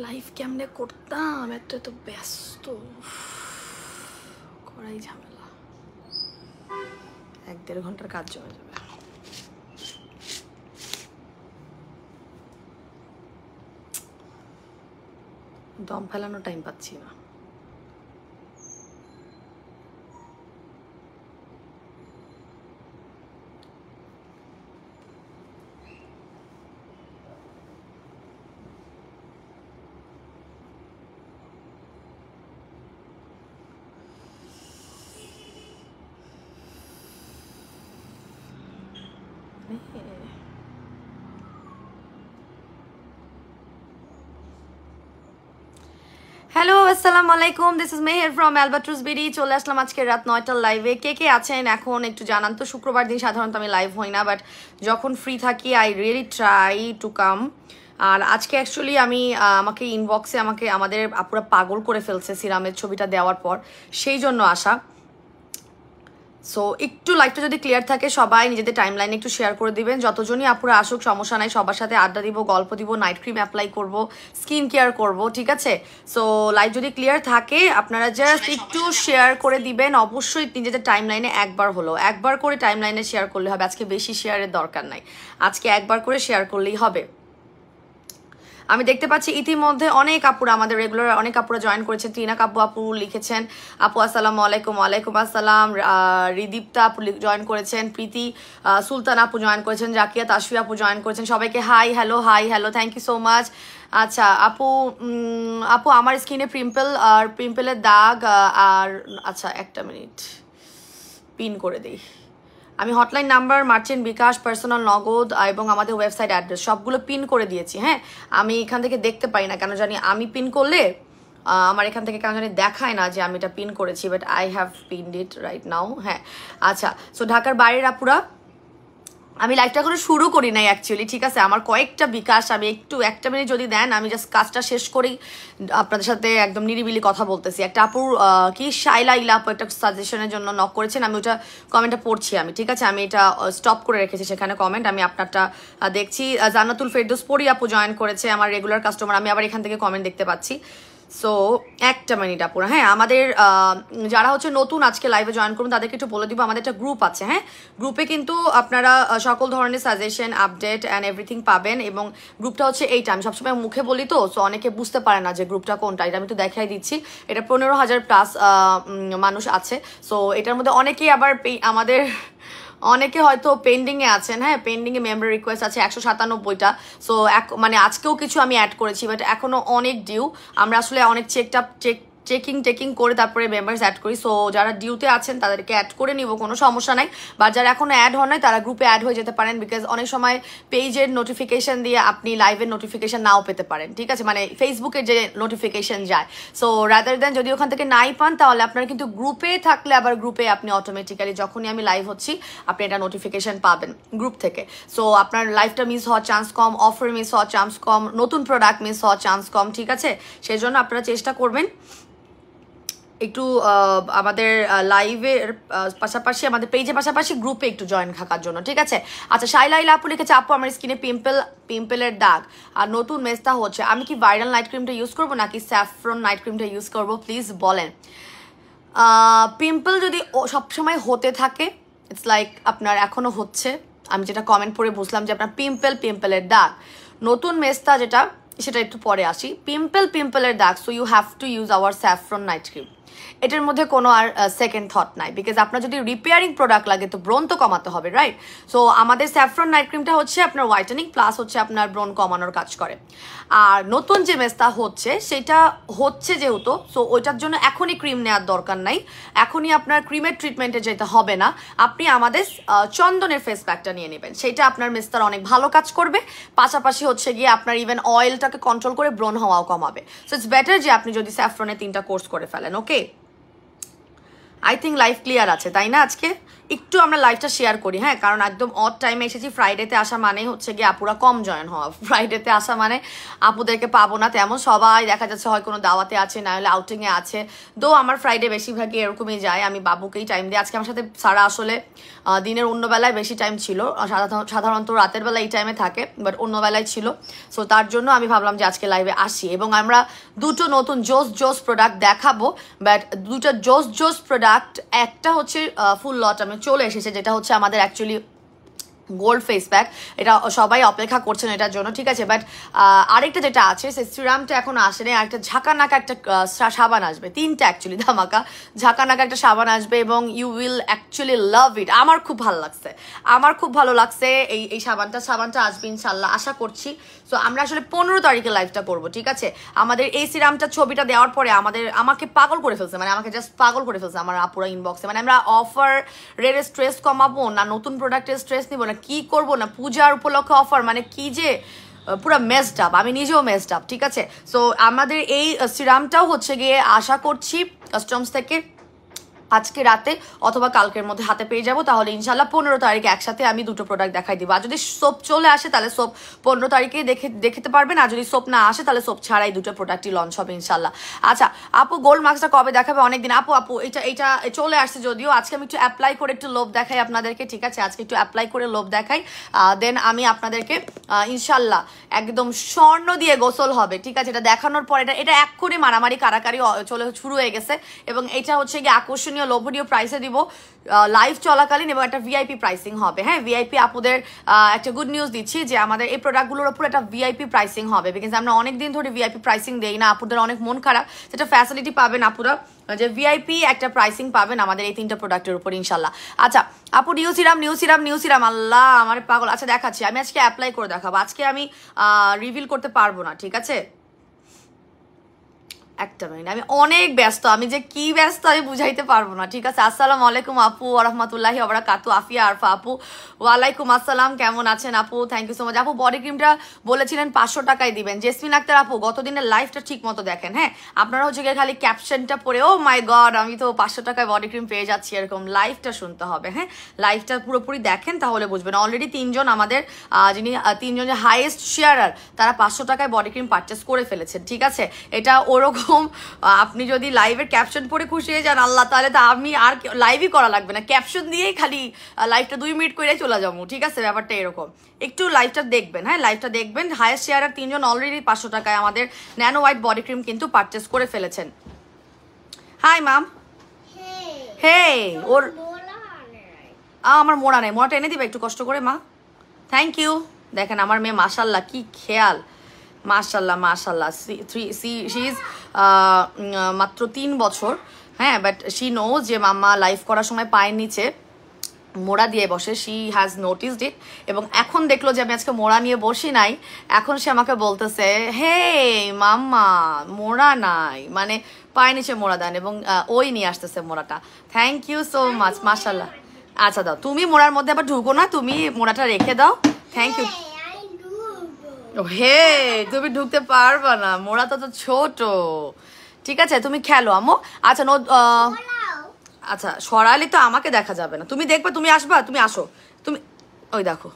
Live কেমনে করতাম, এত এত ব্যস্ত, করাই ঝামেলা। 1-1.5 ঘন্টার কাজ জমে যাবে। দম ফেলানো টাইম পাচ্ছি না। হ্যালো, আসসালামু আলাইকুম, this is Meher from Albatross BD. চলে আসলাম আজকে রাত 9টার লাইভে। কে কে আছেন এখন একটু জানান তো। শুক্রবার দিন সাধারণত আমি লাইভ হই না, বাট যখন ফ্রি থাকি I really try to come. আর আজকে অ্যাকচুয়ালি আমি আমাকে ইনবক্সে আমাদের আপুরা পাগল করে ফেলছে সিরামের ছবিটা দেওয়ার পর, সেই জন্য আসা। সো একটু লাইভটা যদি ক্লিয়ার থাকে সবাই নিজেদের টাইম লাইনে একটু শেয়ার করে দিবেন। যতজনই আপুরা আসুক সমস্যা নাই, সবার সাথে আড্ডা দিব, গল্প দিব, নাইট ক্রিম অ্যাপ্লাই করব, স্কিন কেয়ার করব, ঠিক আছে? সো লাইভ যদি ক্লিয়ার থাকে আপনারা জাস্ট একটু শেয়ার করে দিবেন। অবশ্যই নিজেদের টাইম লাইনে একবার করে টাইম লাইনে শেয়ার করলে হবে। আজকে বেশি শেয়ারের দরকার নাই, আজকে একবার করে শেয়ার করলেই হবে। আমি দেখতে পাচ্ছি ইতিমধ্যে অনেক আপুরা, আমাদের রেগুলার অনেক আপুরা জয়েন করেছে। টিনা কাব্বু আপু লিখেছেন, আপু আসসালামু আলাইকুম। ওয়ালাইকুম আসসালাম। রিদীপ্তা আপু জয়েন করেছেন, প্রীতি সুলতান আপু জয়েন করেছেন, জাকিয়া তাসফি আপু জয়েন করেছেন। সবাইকে hi hello, thank you so much. আচ্ছা আপু, আমার স্কিনে পিম্পলের দাগ আর আচ্ছা একটা মিনিট পিন করে দিই। আমি হটলাইন নাম্বার, মার্চেন্ট বিকাশ, পার্সোনাল নগদ এবং আমাদের ওয়েবসাইট অ্যাড্রেস সবগুলো পিন করে দিয়েছি। হ্যাঁ, আমি এখান থেকে দেখতে পাই না কেন জানি, আমি পিন করলে আমার এখান থেকে কেন জানি দেখায় না যে আমি এটা পিন করেছি, but I have pinned it right now. হ্যাঁ আচ্ছা, সো ঢাকার বাইরের আপুরা, আমি লাইভটা করে শুরু করি নাই অ্যাকচুয়ালি, ঠিক আছে? আমার কয়েকটা বিকাশ, আমি একটু 1 মিনিট যদি দেন আমি জাস্ট কাজটা শেষ করেই আপনাদের সাথে একদম নিরিবিলি কথা বলতেছি। একটা আপুর কি শাইলা ইলা আপু একটা সাজেশনের জন্য নক করেছেন, আমি ওটা কমেন্টটা পড়ছি আমি, ঠিক আছে? আমি এটা স্টপ করে রেখেছি সেখানে কমেন্ট, আমি আপনারটা দেখছি। জান্নাতুল ফেরদৌস পরি আপু জয়েন করেছে, আমার রেগুলার কাস্টমার, আমি আবার এখান থেকে কমেন্ট দেখতে পাচ্ছি। সো 1 মিনিট আপুরা। হ্যাঁ, আমাদের যারা হচ্ছে নতুন আজকে লাইভে জয়েন করুন তাদেরকে একটু বলে দিব, আমাদের একটা গ্রুপ আছে। হ্যাঁ, গ্রুপে কিন্তু আপনারা সকল ধরনের সাজেশন, আপডেট অ্যান্ড এভরিথিং পাবেন। এবং গ্রুপটা হচ্ছে এইটা, আমি সবসময় মুখে বলি তো, সো অনেকে বুঝতে পারে না যে গ্রুপটা কোনটা। এটা আমি তো দেখাই দিচ্ছি, এটা 15,000+ মানুষ আছে। সো এটার মধ্যে অনেকেই আবার আমাদের অনেকে হয়তো পেন্ডিংয়ে আছেন। হ্যাঁ, পেন্ডিংয়ে মেম্বার রিকোয়েস্ট আছে 197টা। সো মানে আজকেও কিছু আমি অ্যাড করেছি, বাট এখনো অনেক ডিউ। আমরা আসলে অনেক চেকিং করে তারপরে মেম্বার্স অ্যাড করি। সো যারা ডিউতে আছেন তাদেরকে অ্যাড করে নিব, কোনো সমস্যা নাই। বা যারা এখনো অ্যাড হন নাই তারা গ্রুপে অ্যাড হয়ে যেতে পারেন, বিকজ অনেক সময় পেজের নোটিফিকেশন দিয়ে আপনি লাইভের নোটিফিকেশন নাও পেতে পারেন, ঠিক আছে? মানে ফেসবুকের যে নোটিফিকেশন যায়, সো রাদার দেন যদি ওখান থেকে নাই পান তাহলে আপনারা কিন্তু গ্রুপে থাকলে আবার গ্রুপে আপনি অটোমেটিক্যালি যখনই আমি লাইভ হচ্ছি আপনি এটা নোটিফিকেশন পাবেন গ্রুপ থেকে। সো আপনার লাইভটা মিস হওয়ার চান্স কম, অফার মিস হওয়ার চান্স কম, নতুন প্রোডাক্ট মিস হওয়ার চান্স কম, ঠিক আছে? সেই জন্য আপনারা চেষ্টা করবেন একটু আমাদের লাইভের পাশাপাশি, আমাদের পেজের পাশাপাশি গ্রুপে একটু জয়েন থাকার জন্য, ঠিক আছে? আচ্ছা, শাইলা ইলা আপু লিখেছে, আপু আমার স্কিনে পিম্পলের দাগ আর নতুন মেস্তা হচ্ছে, আমি কি ভাইরাল নাইট ক্রিমটা ইউজ করবো নাকি স্যাফরন নাইট ক্রিমটা ইউজ করবো, প্লিজ বলেন। পিম্পল যদি সবসময় হতে থাকে, ইটস লাইক আপনার এখনো হচ্ছে, আমি যেটা কমেন্ট পড়ে বুঝলাম যে আপনার পিম্পলের দাগ। নতুন মেস্তা যেটা, সেটা একটু পরে আসি। পিম্পলের দাগ, so you have to use our saffron night cream. এটার মধ্যে কোনো আর সেকেন্ড থট নাই, বিকজ আপনার যদি রিপেয়ারিং প্রোডাক্ট লাগে তো ব্রণ তো কমাতে হবে, রাইট? সো আমাদের স্যাফরন নাইট ক্রিমটা হচ্ছে আপনার হোয়াইটেনিং প্লাস হচ্ছে আপনার ব্রণ কমানোর কাজ করে। আর নতুন যে মেস্তা হচ্ছে সেটা হচ্ছে যেহেতু, সো ওইটার জন্য এখনই ক্রিম নেওয়ার দরকার নাই, এখনই আপনার ক্রিমের ট্রিটমেন্টে যেতে হবে না। আপনি আমাদের চন্দনের ফেস প্যাকটা নিয়ে নেবেন, সেটা আপনার মেস্তার অনেক ভালো কাজ করবে, পাশাপাশি হচ্ছে গিয়ে আপনার ইভেন অয়েলটাকে কন্ট্রোল করে ব্রণ হওয়াও কমাবে। সো ইটস বেটার যে আপনি যদি স্যাফরনে 3টা কোর্স করে ফেলেন। ওকে, আই থিঙ্ক লাইভ ক্লিয়ার আছে, তাই না? আজকে একটু আমরা লাইভটা শেয়ার করি, হ্যাঁ, কারণ একদম অড টাইমে এসেছি। ফ্রাইডেতে আসা মানে হচ্ছে গিয়ে আপুরা কম জয়েন হওয়া, ফ্রাইডেতে আসা মানে আপুদেরকে পাবো না তেমন। সবাই দেখা যাচ্ছে হয় কোনো দাওয়াতে আছে, না হলে আউটিংয়ে আছে। দো আমার ফ্রাইডে বেশিরভাগই এরকমই যায়, আমি বাবুকেই টাইম দিই। আজকে আমার সাথে সারা আসলে দিনের অন্য বেলায় বেশি টাইম ছিল, সাধারণত রাতের বেলা এই টাইমে থাকে, বাট অন্য বেলায় ছিল। সো তার জন্য আমি ভাবলাম যে আজকে লাইভে আসি, এবং আমরা দুটো নতুন জোস প্রোডাক্ট দেখাবো। বাট দুটো জোস প্রোডাক্ট, একটা হচ্ছে ফুল লট আমি চলে এসেছে, যেটা হচ্ছে আমাদের অ্যাকচুয়ালি গোল্ড ফেস প্যাক। এটা সবাই অপেক্ষা করছেন এটার জন্য, ঠিক আছে। বাট আরেকটা যেটা আছে সেই সিরামটা এখন আসে না, একটা ঝাঁকানাকা একটা সাবান আসবে, তিনটা অ্যাকচুয়ালি ধামাকা ঝাঁকানাকা একটা সাবান আসবে, এবং ইউ উইল অ্যাকচুয়ালি লাভ ইট। আমার খুব ভালো লাগছে, আমার খুব ভালো লাগছে এই সাবানটা আসবে ইনশাল্লাহ, আশা করছি। সো আমরা আসলে 15 তারিখে লাইভটা করবো, ঠিক আছে। আমাদের এই সিরামটা ছবিটা দেওয়ার পরে আমাকে পাগল করে ফেলছে, মানে আমাকে জাস্ট পাগল করে ফেলছে আমার আপুরা ইনবক্সে। মানে আমরা অফার রের স্ট্রেস কমাবো না, নতুন প্রোডাক্টের স্ট্রেস নিবো না, কি করবো না, পূজার উপলক্ষে অফার, মানে কি যে পুরো মেসড আপ, আমি নিজেও মেসড আপ, ঠিক আছে। সো আমাদের এই সিরামটাও হচ্ছে গিয়ে আশা করছি কাস্টমস থেকে আজকে রাতে অথবা কালকের মধ্যে হাতে পেয়ে যাবো। তাহলে ইনশাল্লাহ 15 তারিখে একসাথে আমি দুটো প্রোডাক্ট দেখাই দিব। আর যদি সোপ চলে আসে তাহলে সোপ 15 তারিখে দেখতে পারবেন, আর যদি সোপ না আসে তাহলে সোপ ছাড়াই দুটো প্রোডাক্টই লঞ্চ হবে ইনশাল্লাহ। আচ্ছা আপু, গোল্ড মাস্কটা কবে দেখাবে? অনেকদিন। আপু এটা চলে আসছে যদিও, আজকে আমি একটু অ্যাপ্লাই করে একটু লোভ দেখাই আপনাদেরকে, ঠিক আছে। আজকে একটু অ্যাপ্লাই করে লোভ দেখাই, দেন আমি আপনাদেরকে ইনশাল্লাহ একদম স্বর্ণ দিয়ে গোসল হবে, ঠিক আছে। এটা দেখানোর পর এটা এক্ষুনি মারামারি কারাকারি শুরু হয়ে গেছে, এবং এটা হচ্ছে গিয়ে আকর্ষণীয় লোভনীয় প্রাইসে দিব লাইভ চলাকালীন, এবং একটা ভিআইপি প্রাইসিং হবে, হ্যাঁ। ভিআইপি আপুদের একটা গুড নিউজ দিচ্ছি যে আমাদের এই প্রোডাক্টগুলোর উপর একটা ভিআইপি প্রাইসিং হবে, বিকজ আমরা অনেকদিন ধরে ভিআইপি প্রাইসিং দেই না, আপুদের অনেক মন খারাপ। সেটা ফ্যাসিলিটি পাবেন আপুরা, যে ভিআইপি একটা প্রাইসিং পাবেন আমাদের এই 3টা প্রোডাক্টের উপর ইনশাল্লাহ। আচ্ছা আপু, নিউ সিরাম, আল্লাহ আমার পাগল। আচ্ছা দেখাচ্ছি, আমি আজকে অ্যাপ্লাই করে দেখাবো, আজকে আমি রিভিল করতে পারবো না, ঠিক আছে। একটা মিনিট, আমি অনেক ব্যস্ত, আমি যে কি ব্যস্ত আমি বুঝাইতে পারবো না, ঠিক আছে। আসসালামু আলাইকুম আপু ওয়া বারাকাতু। আফিয়া আরফা আপু, ওয়ালাইকুম আসসালাম, কেমন আছেন আপু? থ্যাংক ইউ সো মাচ আপু। বডি ক্রিমটা বলেছিলেন 500 টাকায় দিবেন। জেসমিন আক্তার আপু, গতদিনের লাইভটা ঠিক মতো দেখেন, হ্যাঁ। আপনারা হচ্ছে গিয়ে খালি ক্যাপশনটা পড়ে ও মাই গড আমি তো 500 টাকায় বডি ক্রিম পেয়ে যাচ্ছি, এরকম লাইভটা শুনতে হবে, হ্যাঁ। লাইভটা পুরোপুরি দেখেন তাহলে বুঝবেন। অলরেডি 3জন আমাদের তিনজন যে হাইয়েস্ট শেয়ারার, তারা 500 টাকায় বডি ক্রিম পারচেস করে ফেলেছেন, ঠিক আছে। এটা ওরকম আপনি যদি লাইভের ক্যাপশন পড়ে খুশি হয়ে যান আল্লাহ, তাহলে তো আমি আর লাইভই করা লাগবে না, ক্যাপশন দিয়েই খালি লাইভটা 2 মিনিট করে চলে যাবো, ঠিক আছে। ব্যাপারটা এরকম, একটু লাইভটা দেখবেন, হ্যাঁ, লাইভটা দেখবেন। হাইয়েস্ট শেয়ারার 3জন অলরেডি 500 টাকায় আমাদের ন্যানো হোয়াইট বডি ক্রিম কিন্তু পারচেস করে ফেলেছেন। হাই মাম, হে ওর আমার মোড়া নেই, মোড়াটা এনে দিবে একটু কষ্ট করে মা, থ্যাংক ইউ। দেখেন আমার মেয়ে মাশাল্লাহ কি খেয়াল, মাশাল্লাহ শি ইজ মাত্র 3 বছর, হ্যাঁ। বাট শি নোজ যে মাম্মা লাইভ করার সময় পায়ের নিচে মোড়া দিয়ে বসে, শি হ্যাজ নোটিসড ইট, এবং এখন দেখলো যে আমি আজকে মোড়া নিয়ে বসি নাই, এখন সে আমাকে বলতেছে হে মাম্মা মোড়া নাই, মানে পায়ের নিচে মোড়া দেন, এবং ওই নিয়ে আসতেছে মোড়াটা। থ্যাংক ইউ সো মাচ, মাশাল্লাহ। আচ্ছা দাও, তুমি মোড়ার মধ্যে আবার ঢুকো না, তুমি মোড়াটা রেখে দাও, থ্যাংক ইউ। হে তুমি ঢুকতে পারবা না, মোড়া তো ছোট, ঠিক আছে, তুমি খেলো আম্মু। আচ্ছা আচ্ছা সরালি তো আমাকে দেখা যাবে না, তুমি দেখবে, তুমি আসবা, তুমি আসো, তুমি ওই দেখো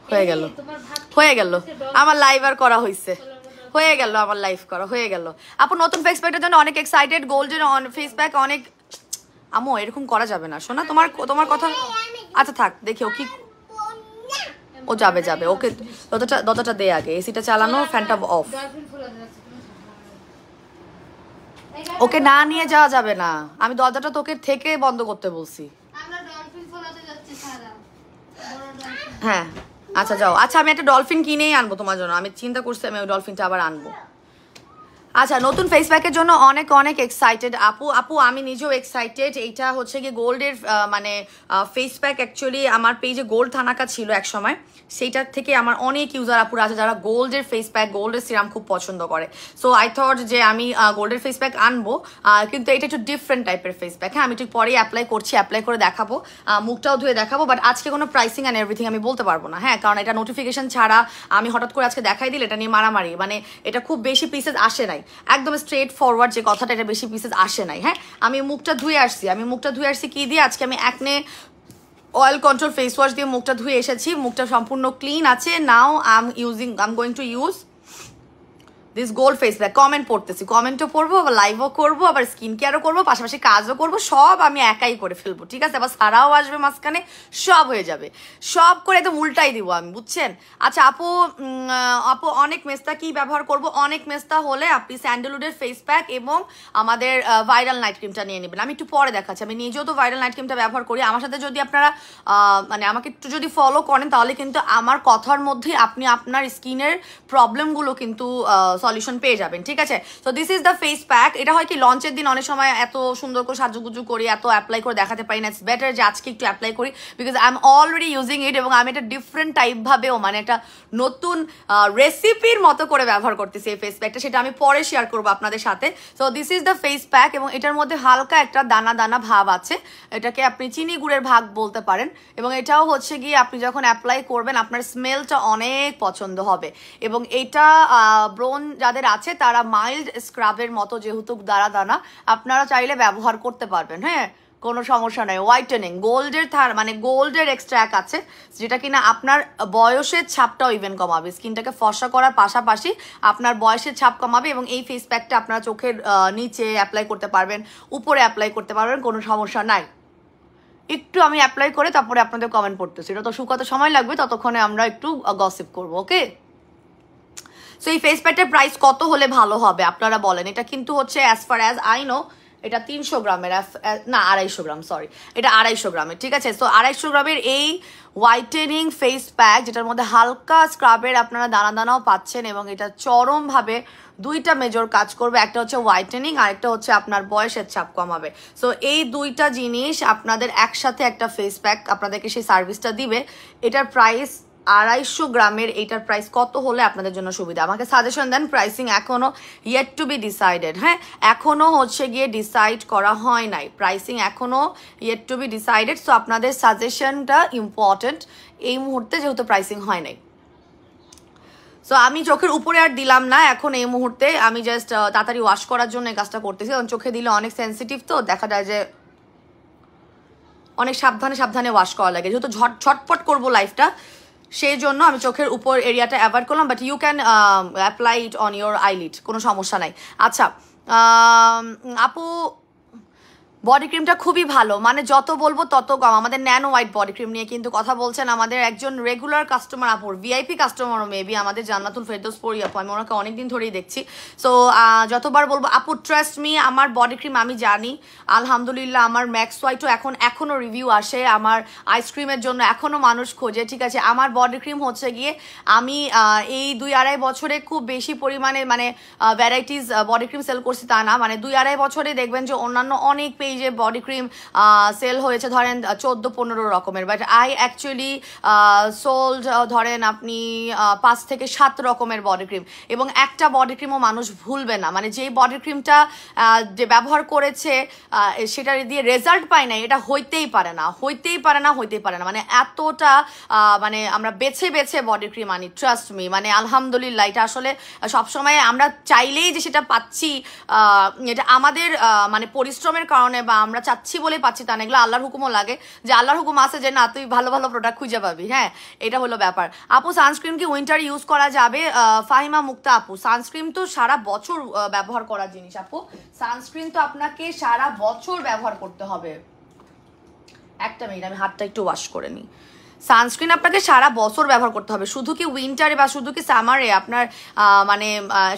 হয়ে গেল আমার লাইভ আর করা হয়েছে, হয়ে গেল আমার লাইভ করা হয়ে গেল। আপু নতুন ফেস প্যাকের জন্য অনেক এক্সাইটেড, গোল্ডেন ফেস প্যাক অনেক। আম্মু এরকম করা যাবে না শোনা, তোমার কথা। আচ্ছা থাক, দেখি ও কি, ও যাবে, ওকে দরজাটা দে আগে, এসিটা চালানো, ফ্যানটা অফ। ওকে না নিয়ে যাওয়া যাবে না, আমি দরজাটা তোকে থেকে বন্ধ করতে বলছি। হ্যাঁ আচ্ছা যাও। আচ্ছা আমি একটা ডলফিন কিনেই আনবো তোমার জন্য, আমি চিন্তা করছি আমি ওই ডলফিনটা আবার আনবো। আচ্ছা, নতুন ফেস প্যাকের জন্য অনেক অনেক এক্সাইটেড আপু আমি নিজেও এক্সাইটেড। এইটা হচ্ছে কি গোল্ডের মানে ফেস প্যাক। অ্যাকচুয়ালি আমার পেজে গোল্ড থানাকা ছিল এক সময়, সেইটার থেকে আমার অনেক ইউজার আপুরা আছে যারা গোল্ডের ফেস প্যাক, গোল্ডের সিরাম খুব পছন্দ করে। সো আই থট যে আমি গোল্ডের ফেস প্যাক আনবো, কিন্তু এটা একটু ডিফারেন্ট টাইপের ফেস প্যাক। হ্যাঁ, আমি একটু পরেই অ্যাপ্লাই করছি, অ্যাপ্লাই করে দেখাবো, মুখটাও ধুয়ে দেখাবো। বাট আজকে কোনো প্রাইসিং অ্যান্ড এভরিথিং আমি বলতে পারবো না। হ্যাঁ, কারণ এটা নোটিফিকেশন ছাড়া আমি হঠাৎ করে আজকে দেখাই দিলে এটা নিয়ে মারামারি, মানে এটা খুব বেশি পিসেস আসে নাই, একদম স্ট্রেট ফরওয়ার্ড যে কথাটা, এটা বেশি পিসেস আসে নাই। হ্যাঁ, আমি মুখটা ধুয়ে আসছি কি দিয়ে, আজকে আমি একনে অয়েল কন্ট্রোল ফেস ওয়াশ দিয়ে মুখটা ধুয়ে এসেছি, মুখটা সম্পূর্ণ ক্লিন আছে। Now I am going to use this gold face pack. Comment পড়তেছি, কমেন্টও পড়বো, আবার লাইভও করবো, আবার স্কিন কেয়ারও করবো, পাশাপাশি কাজও করবো, সব আমি একাই করে ফেলবো। ঠিক আছে, আবার সারাও আসবে মাঝখানে, সব হয়ে যাবে, সব করে একদম উল্টাই দিব আমি, বুঝছেন? আচ্ছা আপু অনেক মেস্তা কি ব্যবহার করব? অনেক মেস্তা হলে আপনি স্যান্ডেলউডের ফেস প্যাক এবং আমাদের ভাইরাল নাইট ক্রিমটা নিয়ে নেবেন। আমি একটু পরে দেখাচ্ছি, আমি নিজেও তো ভাইরাল নাইট ক্রিমটা ব্যবহার করি। আমার সাথে যদি আপনারা মানে আমাকে একটু যদি ফলো করেন, তাহলে কিন্তু আমার কথার মধ্যে আপনি আপনার স্কিনের প্রবলেমগুলো কিন্তু সলিউশন পেয়ে যাবেন। ঠিক আছে, so this is the face pack. এটা হয় কি লঞ্চের দিন অনেক সময় এত সুন্দর করে সাজুগুজু করি, এত অ্যাপ্লাই করে দেখাতে পারি না। ইটস বেটার যে আজকে একটু অ্যাপ্লাই করি, because I am already using it, এবং আমি এটা ডিফারেন্ট টাইপ ভাবেও, মানে একটা নতুন রেসিপির মতো করে ব্যবহার করতেছি এই ফেস প্যাকটা, সেটা আমি পরে শেয়ার করবো আপনাদের সাথে। So this is the face pack, এবং এটার মধ্যে হালকা একটা দানা দানা ভাব আছে, এটাকে আপনি চিনি গুড়ের ভাগ বলতে পারেন। এবং এটাও হচ্ছে গিয়ে আপনি যখন অ্যাপ্লাই করবেন আপনার স্মেলটা অনেক পছন্দ হবে। এবং এটা ব্রোন যাদের আছে তারা মাইল্ড স্ক্রাবের মতো, যেহেতু দানা দানা, আপনারা চাইলে ব্যবহার করতে পারবেন। হ্যাঁ, কোনো সমস্যা নাই। হোয়াইটেনিং গোল্ডের মানে গোল্ডের এক্সট্রাক্ট আছে, যেটা কিনা আপনার বয়সের ছাপটাও ইভেন কমাবে, স্কিনটাকে ফর্সা করার পাশাপাশি আপনার বয়সের ছাপ কমাবে। এবং এই ফেস প্যাকটা আপনারা চোখের নিচে অ্যাপ্লাই করতে পারবেন, উপরে অ্যাপ্লাই করতে পারবেন, কোনো সমস্যা নাই। একটু আমি অ্যাপ্লাই করে তারপরে আপনাদের কমেন্ট পড়তেছি, এটা তো শুকাতে সময় লাগবে, ততক্ষণে আমরা একটু গসিপ করবো। ওকে, সো এই ফেস প্যাকটার প্রাইস কত হলে ভালো হবে আপনারা বলেন? এটা কিন্তু হচ্ছে as far as I know এটা 300 গ্রামের, না 250 গ্রাম, সরি, এটা 250 গ্রামের। ঠিক আছে, সো 250 গ্রামের এই হোয়াইটেনিং ফেস প্যাক, যেটার মধ্যে হালকা স্ক্রাবের আপনারা দানা দানাও পাচ্ছেন, এবং এটা চরমভাবে দুইটা মেজর কাজ করবে। একটা হচ্ছে হোয়াইটেনিং, আর একটা হচ্ছে আপনার বয়সের ছাপ কমাবে। সো এই দুইটা জিনিস আপনাদের একসাথে একটা ফেস প্যাক আপনাদেরকে সেই সার্ভিসটা দিবে। এটার প্রাইস 250 গ্রামের, এইটার প্রাইস কত হলে আপনাদের জন্য সুবিধা? আমাকে সাজেশন দেন। প্রাইসিং এখনো ইয়েট টু বি ডিসাইডেড। হ্যাঁ, এখনো হচ্ছে গিয়ে ডিসাইড করা হয় নাই, প্রাইসিং এখনো yet two be decided. So আপনাদের সাজেশনটা ইম্পর্টেন্ট এই মুহূর্তে, যেহেতু প্রাইসিং হয় নাই। সো আমি চোখের উপরে আর দিলাম না এখন এই মুহূর্তে, আমি জাস্ট তাড়াতাড়ি ওয়াশ করার জন্য এই কাজটা করতেছি, কারণ চোখে দিলে অনেক সেন্সিটিভ, তো দেখা যায় যে অনেক সাবধানে সাবধানে ওয়াশ করা লাগে, যেহেতু ঝটপট করবো লাইফটা, সেই জন্য আমি চোখের উপর এরিয়াটা অ্যাভয়েড করলাম। But you can apply it on your eyelid, কোনো সমস্যা নাই। আচ্ছা আপু বডি ক্রিমটা খুবই ভালো, মানে যত বলবো তত কম। আমাদের ন্যানো হোয়াইট বডি ক্রিম নিয়ে কিন্তু কথা বলছেন আমাদের একজন রেগুলার কাস্টমার আপুর, ভিআইপি কাস্টমারও মেবি, আমাদের জান্নাতুল ফেরদৌস পরি আপু। আমি ওনাকে অনেকদিন ধরেই দেখছি। সো যতবার বলবো আপু ট্রাস্ট মি, আমার বডি ক্রিম আমি জানি আলহামদুলিল্লাহ। আমার ম্যাক্স হোয়াইটও এখনও রিভিউ আসে, আমার আইসক্রিমের জন্য এখনও মানুষ খোঁজে। ঠিক আছে, আমার বডি ক্রিম হচ্ছে গিয়ে আমি এই 2-2.5 বছরে খুব বেশি পরিমাণে মানে ভ্যারাইটিস বডি ক্রিম সেল করছি তা না, মানে 2-2.5 বছরে দেখবেন যে অন্যান্য অনেক পেজে বডি ক্রিম সেল হয়েছে ধরেন 14-15 রকমের, বাট আই অ্যাকচুয়ালি সোল্ড ধরেন আপনি 5 থেকে 7 রকমের বডি ক্রিম। এবং একটা বডি ক্রিমও মানুষ ভুলবে না, মানে যেই বডি ক্রিমটা যে ব্যবহার করেছে সেটা দিয়ে রেজাল্ট পায় না, এটা হইতেই পারে না, মানে এতটা মানে আমরা বেছে বেছে বডি ক্রিম আনি, ট্রাস্ট মি। মানে আলহামদুলিল্লাহ, এটা আসলে সবসময় আমরা চাইলেই যে সেটা পাচ্ছি, এটা আমাদের মানে পরিশ্রমের কারণে বা আমরা চাচ্ছি বলে পাচ্ছি তা না, এগুলো আল্লাহর হুকুমও লাগে, যে আল্লাহর হুকুম আছে যে না তুই ভালো ভালো প্রোডাক্ট খুঁজে পাবি। হ্যাঁ, এটা হলো ব্যাপার। আপু সানস্ক্রিন কি উইন্টার ইউজ করা যাবে? ফাহিমা মুক্তা আপু, সানস্ক্রিন তো সারা বছর ব্যবহার করার জিনিস আপু, সানস্ক্রিন তো আপনাকে সারা বছর ব্যবহার করতে হবে। একটা মিনিট, আমি হাতটা একটু ওয়াশ করে নিই। সানস্ক্রিন আপনাকে সারা বছর ব্যবহার করতে হবে, শুধু কি উইন্টারে বা শুধু কি সামারে, আপনার মানে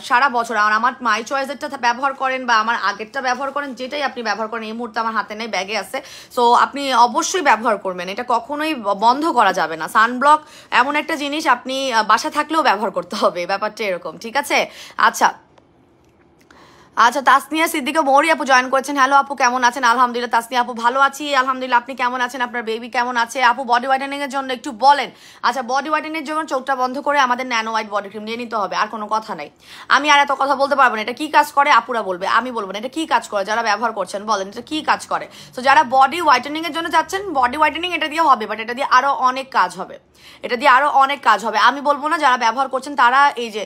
সারা বছর। আর আমার মাই চয়েসেরটা ব্যবহার করেন বা আমার আগেরটা ব্যবহার করেন, যেটাই আপনি ব্যবহার করেন, এই মুহূর্তে আমার হাতে নেই, ব্যাগে আছে, সো আপনি অবশ্যই ব্যবহার করবেন, এটা কখনোই বন্ধ করা যাবে না। সানব্লক এমন একটা জিনিস আপনি বাসা থাকলেও ব্যবহার করতে হবে, ব্যাপারটা এরকম। ঠিক আছে, আচ্ছা আচ্ছা, তাসনিয়া সিদ্দিকা মৌরি আপু জয়েন করেছেন। হ্যালো আপু, কেমন আছেন? আলহামদুলিল্লাহ তাসনিয়া আপু ভালো আছি আলহামদুলিল্লাহ। আপনি কেমন আছেন? আপনার বেবি কেমন আছে? আপু বডি হোয়াইটেনিং এর জন্য একটু বলেন। আচ্ছা, বডি হোয়াইটেনিং এর জন্য চোখটা বন্ধ করে আমাদের ন্যানো হোয়াইট বডি ক্রিম নিয়ে নিতে হবে, আর কোনো কথা নাই। আমি আর এত কথা বলতে পারবো না। এটা কি কাজ করে আপুরা বলবে, আমি বলবো না। এটা কি কাজ করে, যারা ব্যবহার করছেন বলেন এটা কি কাজ করে। তো যারা বডি হোয়াইটেনিং এর জন্য যাচ্ছেন, বডি হোয়াইটেনিং এটা দিয়ে হবে, বাট এটা দিয়ে আরো অনেক কাজ হবে। এটা দিয়ে আরো অনেক কাজ হবে। আমি বলবো না, যারা ব্যবহার করছেন তারা। এই যে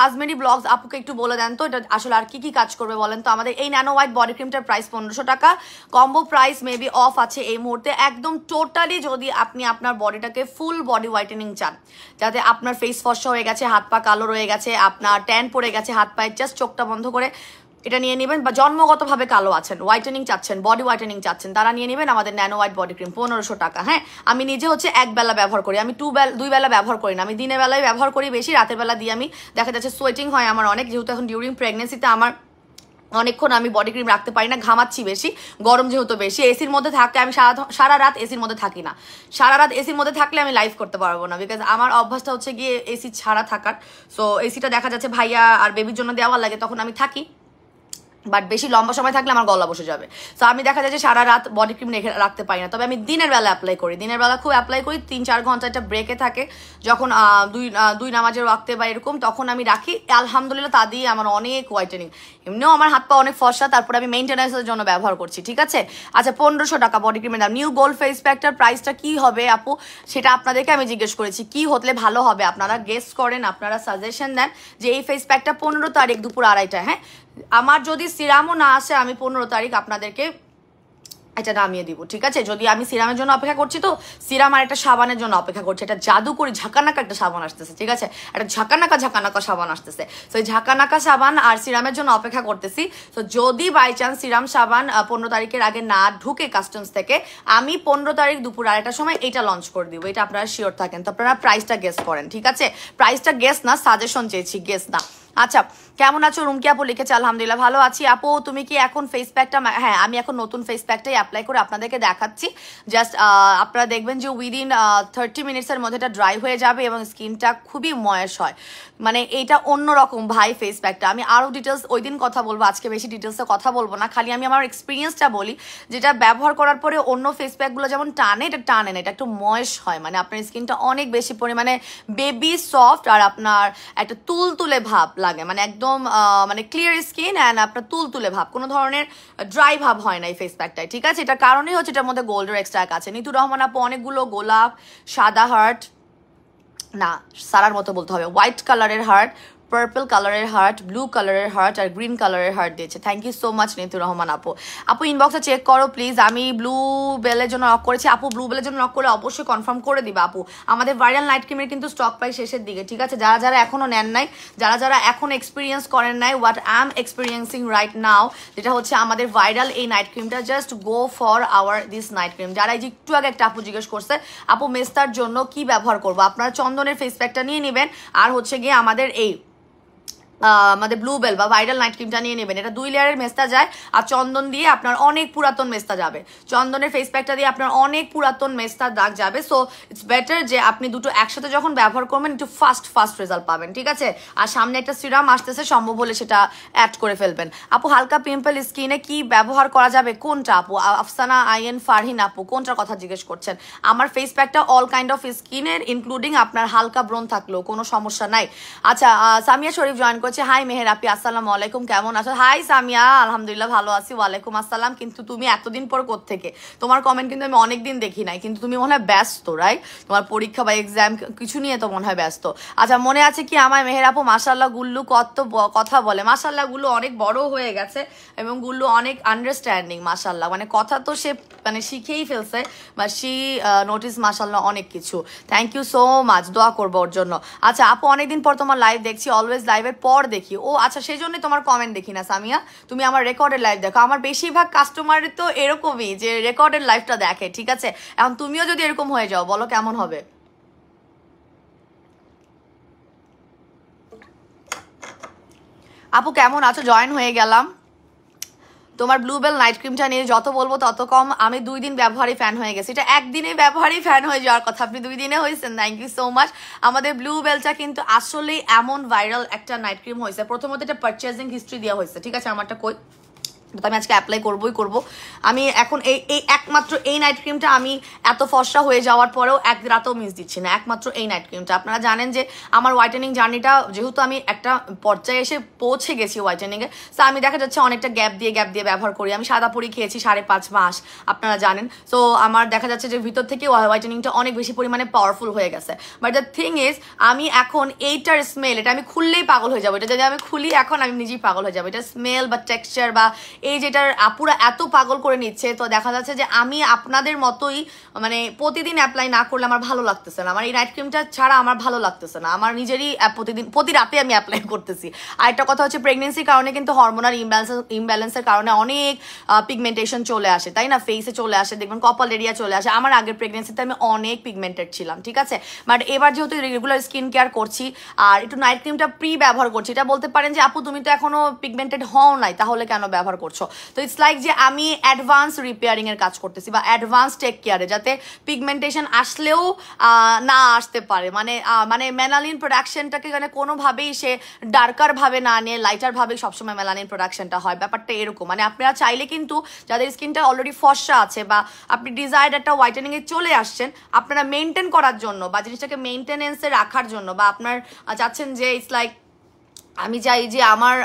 আজমেরি ব্লগস আপুকে একটু বলে দেন তো, এটা আসলে আর কি কি কাজ করবে বলেন তো। আমাদের এই ন্যানো হোয়াইট বডি ক্রিমটার প্রাইস 1500 টাকা, কম্বো প্রাইস মেবি অফ আছে এই মুহূর্তে। একদম টোটালি যদি আপনি আপনার বডিটাকে ফুল বডি হোয়াইটেনিং চান, যাতে আপনার ফেস ফর্সা হয়ে গেছে, হাত পা কালো রয়ে গেছে, আপনার ট্যান পড়ে গেছে হাত পায়ে, জাস্ট চোখটা বন্ধ করে এটা নিয়ে নেবেন। বা জন্মগতভাবে কালো আছেন, হোয়াইটেনিং চাচ্ছেন, বডি হোয়াইটেনিং চাচ্ছেন, তারা নিয়ে নেবেন আমাদের ন্যানো হোয়াইট বডি ক্রিম 1500 টাকা। হ্যাঁ, আমি নিজে হচ্ছে এক বেলা ব্যবহার করি, আমি দুই বেলা ব্যবহার করি না। আমি দিনের বেলায় ব্যবহার করি বেশি, রাতের বেলা দিয়ে আমি দেখা যাচ্ছে সোয়েটিং হয় আমার অনেক, যেহেতু এখন ডিউরিং প্রেগনেন্সিতে আমার অনেকক্ষণ আমি বডি ক্রিম রাখতে পারি না, ঘামাচ্ছি বেশি, গরম যেহেতু বেশি। এসির মধ্যে থাকলে আমি সারা রাত এসির মধ্যে থাকি না। সারা রাত এসির মধ্যে থাকলে আমি লাইভ করতে পারবো না, বিকজ আমার অভ্যাসটা হচ্ছে গিয়ে এসি ছাড়া থাকার। সো এসিটা দেখা যাচ্ছে ভাইয়া আর বেবির জন্য দেওয়া লাগে, তখন আমি থাকি। বাট বেশি লম্বা সময় থাকলে আমার গলা বসে যাবে। তো আমি দেখা যায় যে সারা রাত বডি ক্রিম রেখে রাখতে পারি না। তবে আমি দিনের বেলা অ্যাপ্লাই করি, দিনের বেলা খুব অ্যাপ্লাই করি। 3-4 ঘন্টা একটা ব্রেকে থাকে, যখন দুই নামাজের ওয়াক্তে বা এরকম, তখন আমি রাখি। আলহামদুলিল্লাহ তা দিয়ে আমার অনেক হোয়াইটেনিং। এমনিও আমার হাত পা অনেক ফর্সা, তারপরে আমি মেইনটেন্যান্সের জন্য ব্যবহার করছি, ঠিক আছে। আচ্ছা, 1500 টাকা বডি ক্রিমের দাম। নিউ গোল্ড ফেস প্যাকটার প্রাইসটা কি হবে আপু, সেটা আপনাদেরকে আমি জিজ্ঞেস করেছি। কি হলে ভালো হবে আপনারা গেস করেন, আপনারা সাজেশন দেন যে এই ফেস প্যাকটা 15 তারিখ দুপুর 2:30টায়। হ্যাঁ, আমার যদি সিরামও না আসে, আমি 15 তারিখ আপনাদেরকে এটা নামিয়ে দিব, ঠিক আছে। যদি আমি সিরামের জন্য অপেক্ষা করছি, তো সিরাম আর একটা সাবানের জন্য অপেক্ষা করছি। এটা জাদুকরি ঝাঁকানাকা একটা সাবান আসতেছে, ঠিক আছে। একটা ঝাঁকানাকা সাবান আসতেছে। তো এই ঝাঁকানাকা সাবান আর সিরামের জন্য অপেক্ষা করতেছি। তো যদি বাই চান্স সিরাম সাবান 15 তারিখের আগে না ঢুকে কাস্টমস থেকে, আমি 15 তারিখ দুপুর 2:30টার সময় এটা লঞ্চ করে দিব। এটা আপনারা শিওর থাকেন। তো আপনারা প্রাইসটা গেস করেন, ঠিক আছে। প্রাইসটা গেস না, সাজেশন চেয়েছি, গেস না। আচ্ছা, কেমন আছো রুমকি আপু লিখেছে। আলহামদুলিল্লাহ ভালো আছি আপু। তুমি কি এখন ফেস প্যাকটা, হ্যাঁ আমি এখন নতুন ফেস প্যাকটাই অ্যাপ্লাই করে আপনাদেরকে দেখাচ্ছি। জাস্ট আপনারা দেখবেন যে উইদিন 30 মিনিটসের মধ্যে এটা ড্রাই হয়ে যাবে এবং স্কিনটা খুবই ময়েস হয়। মানে এইটা অন্যরকম ভাই ফেস প্যাকটা। আমি আরও ডিটেলস ওই দিন কথা বলবো, আজকে বেশি ডিটেলসে কথা বলবো না। খালি আমি আমার এক্সপিরিয়েন্সটা বলি, যেটা ব্যবহার করার পরে অন্য ফেস প্যাকগুলো যেমন টানে, এটা টানে না, এটা একটু ময়েস হয়। মানে আপনার স্কিনটা অনেক বেশি পরিমাণে বেবি সফট, আর আপনার একটা তুলতুলে ভাব লাগে। মানে একদম মানে ক্লিয়ার স্কিন অ্যান্ড আপনার তুলতুলে ভাব, কোনো ধরনের ড্রাই ভাব হয় না এই ফেস প্যাকটায়, ঠিক আছে। এটার কারণেই হচ্ছে এটার মধ্যে গোল্ডের এক্সট্রাক্ট আছে। নিতুর রহমান আপু অনেকগুলো গোলাপ, সাদা হার্ট, না সারার মতো বলতে হবে, হোয়াইট কালারের হার্ট, পার্পল কালারের হার্ট, ব্লু কালারের হার্ট আর গ্রিন কালারের হার্ট দিয়েছে। Thank you so much Nitur Rahman আপু। আপু ইনবক্সে চেক করো প্লিজ। আমি ব্লু বেলের জন্য নক করেছি আপু। ব্লু বেলের জন্য নক করে অবশ্যই কনফার্ম করে দিবা আপু। আমাদের ভাইরাল নাইট ক্রিমের কিন্তু স্টক প্রায় শেষের দিকে, ঠিক আছে। যারা যারা এখনো নেন নাই, যারা যারা এখন এক্সপিরিয়েন্স করেন নাই what I am experiencing right now, যেটা হচ্ছে আমাদের ভাইরাল এই নাইট ক্রিমটা, just go for our this night cream. যারা এই যে একটু আগে একটা আপু জিজ্ঞেস করছে আপু মেস্তার জন্য কি ব্যবহার করবো, আপনারা চন্দনের ফেস প্যাকটা নিয়ে নেবেন, আর হচ্ছে গিয়ে আমাদের আমাদের ব্লু বেল বা ভাইরাল নাইট ক্রিমটা নিয়ে নেবেন। এটা 2 লেয়ারের মেস্তা যায়, আর চন্দন দিয়ে আপনার অনেক পুরাতন মেস্তা যাবে। চন্দনের ফেস প্যাকটা দিয়ে আপনার অনেক পুরাতন মেস্তার দাগ যাবে। সো ইটস বেটার যে আপনি দুটো একসাথে যখন ব্যবহার করবেন একটু ফাস্ট রেজাল্ট পাবেন, ঠিক আছে। আর সামনে একটা সিরাম আসতেছে, সম্ভব হলে সেটা অ্যাড করে ফেলবেন। আপু হালকা পিম্পল স্কিনে কি ব্যবহার করা যাবে, কোনটা আপু? আফসানা আইএন ফারহিন আপু কোনটার কথা জিজ্ঞেস করছেন? আমার ফেস প্যাকটা অল কাইন্ড অফ স্কিনের, ইনক্লুডিং আপনার হালকা ব্রণ থাকলেও কোনো সমস্যা নাই। আচ্ছা, সামিয়া শরীফ জয়েন করছে। হাই মেহের আপি, আসসালামু আলাইকুম, কেমন আছো? হাই সামিয়া, আলহামদুলিল্লাহ ভালো আছি। ওয়ালাইকুম আসসালাম। কিন্তু তুমি এতদিন পর কোত্থেকে? তোমার কমেন্ট কিন্তু আমি অনেকদিন দেখি নাই, কিন্তু তুমি মনে হয় ব্যস্ত, রাইট? তোমার পরীক্ষা বা এক্সাম কিছু নিয়ে তো মনে হয় ব্যস্ত। আচ্ছা, মনে আছে কি আমার মেহের আপু? মাশাল্লাহ গুল্লু কত কথা বলে। মাশাল্লাহ গুল্লু অনেক বড় হয়ে গেছে এবং গুল্লু অনেক আন্ডারস্ট্যান্ডিং। মাশাল্লাহ মানে কথা তো সে মানে শিখেই ফেলছে, বা সি নোটিস মাশাল্লাহ অনেক কিছু। থ্যাংক ইউ সো মাচ, দোয়া করবো ওর জন্য। আচ্ছা আপু অনেকদিন পর তোমার লাইভ দেখছি, অলওয়েজ লাইভের পর দেখি। ও আচ্ছা, সেই জন্যই তোমার কমেন্ট দেখি না সামিয়া, তুমি আমার রেকর্ডের লাইভ দেখো। আমার বেশিরভাগ কাস্টমার তো এরকমই যে রেকর্ডের লাইভটা দেখে, ঠিক আছে। এখন তুমিও যদি এরকম হয়ে যাও, বলো কেমন হবে? আপু কেমন আছো? জয়েন হয়ে গেলাম। তোমার ব্লুবেল নাইট ক্রিমটা নিয়ে যত বলবো তত কম। আমি 2 দিন ব্যবহারই ফ্যান হয়ে গেছি, এটা একদিনে ব্যবহারই ফ্যান হয়ে যাওয়ার কথা, আপনি 2 দিনে হয়েছেন। Thank you so much. আমাদের ব্লুবেলটা কিন্তু আসলেই এমন ভাইরাল একটা নাইট ক্রিম হয়েছে। প্রথমত এটা পারচেজিং হিস্ট্রি দেওয়া হয়েছে, ঠিক আছে, আমারটা কই, তো আমি আজকে অ্যাপ্লাই করবোই করবো। আমি এখন এই একমাত্র এই নাইট ক্রিমটা আমি এত ফর্সা হয়ে যাওয়ার পরেও এক রাতেও মিস দিচ্ছি না, একমাত্র এই নাইট ক্রিমটা। আপনারা জানেন যে আমার হোয়াইটেনিং জার্নিটা যেহেতু আমি একটা পর্যায়ে এসে পৌঁছে গেছি হোয়াইটেনিংয়ে, সো আমি দেখা যাচ্ছে অনেকটা গ্যাপ দিয়ে ব্যবহার করি। আমি সাদা পরি খেয়েছি 5.5 মাস, আপনারা জানেন। সো আমার দেখা যাচ্ছে যে ভিতর থেকে হোয়াইটেনিংটা অনেক বেশি পরিমাণে পাওয়ারফুল হয়ে গেছে। বাট দ্য থিং ইজ, আমি এখন এইটার স্মেল, এটা আমি খুললেই পাগল হয়ে যাবো। এটা যদি আমি খুলি এখন আমি নিজেই পাগল হয়ে যাবো। এটা স্মেল বা টেক্সচার বা এই যেটার আপুরা এত পাগল করে নিচ্ছে, তো দেখা যাচ্ছে যে আমি আপনাদের মতোই মানে প্রতিদিন অ্যাপ্লাই না করলে আমার ভালো লাগতেছে না। আমার এই নাইট ক্রিমটা ছাড়া আমার ভালো লাগতেছে না, আমার নিজেরই প্রতি রাতে আমি অ্যাপ্লাই করতেছি। আর একটা কথা হচ্ছে, প্রেগনেন্সির কারণে কিন্তু হরমোনাল ইমব্যালেন্সের কারণে অনেক পিগমেন্টেশন চলে আসে, তাই না, ফেসে চলে আসে, দেখবেন কপাল এরিয়া চলে আসে। আমার আগের প্রেগনেন্সিতে আমি অনেক পিগমেন্টেড ছিলাম, ঠিক আছে, বাট এবার যেহেতু রেগুলার স্কিন কেয়ার করছি আর একটু নাইট ক্রিমটা ব্যবহার করছি, এটা বলতে পারেন যে আপু তুমি তো এখনো পিগমেন্টেড হও নাই, তাহলে কেন ব্যবহার করছো? তো ইটস লাইক যে আমি অ্যাডভান্স রিপেয়ারিং এর কাজ করতেছি বা অ্যাডভান্স টেক কেয়ারে, যাতে পিগমেন্টেশন আসলেও না আসতে পারে, মানে মেলানিন প্রোডাকশনটাকে মানে কোনোভাবেই সে ডার্কার ভাবে না নিয়ে লাইটার ভাবে সবসময় মেলানিন প্রোডাকশনটা হয়, ব্যাপারটা এরকম। মানে আপনারা চাইলে কিন্তু যাদের স্কিনটা অলরেডি ফর্সা আছে বা আপনি ডিজায়ার্ড একটা হোয়াইটেনিং এ চলে আসছেন, আপনারা মেনটেন করার জন্য বা জিনিসটাকে মেনটেনেন্সে রাখার জন্য, বা আপনার চাচ্ছেন যে ইটস লাইক আমি চাই যে আমার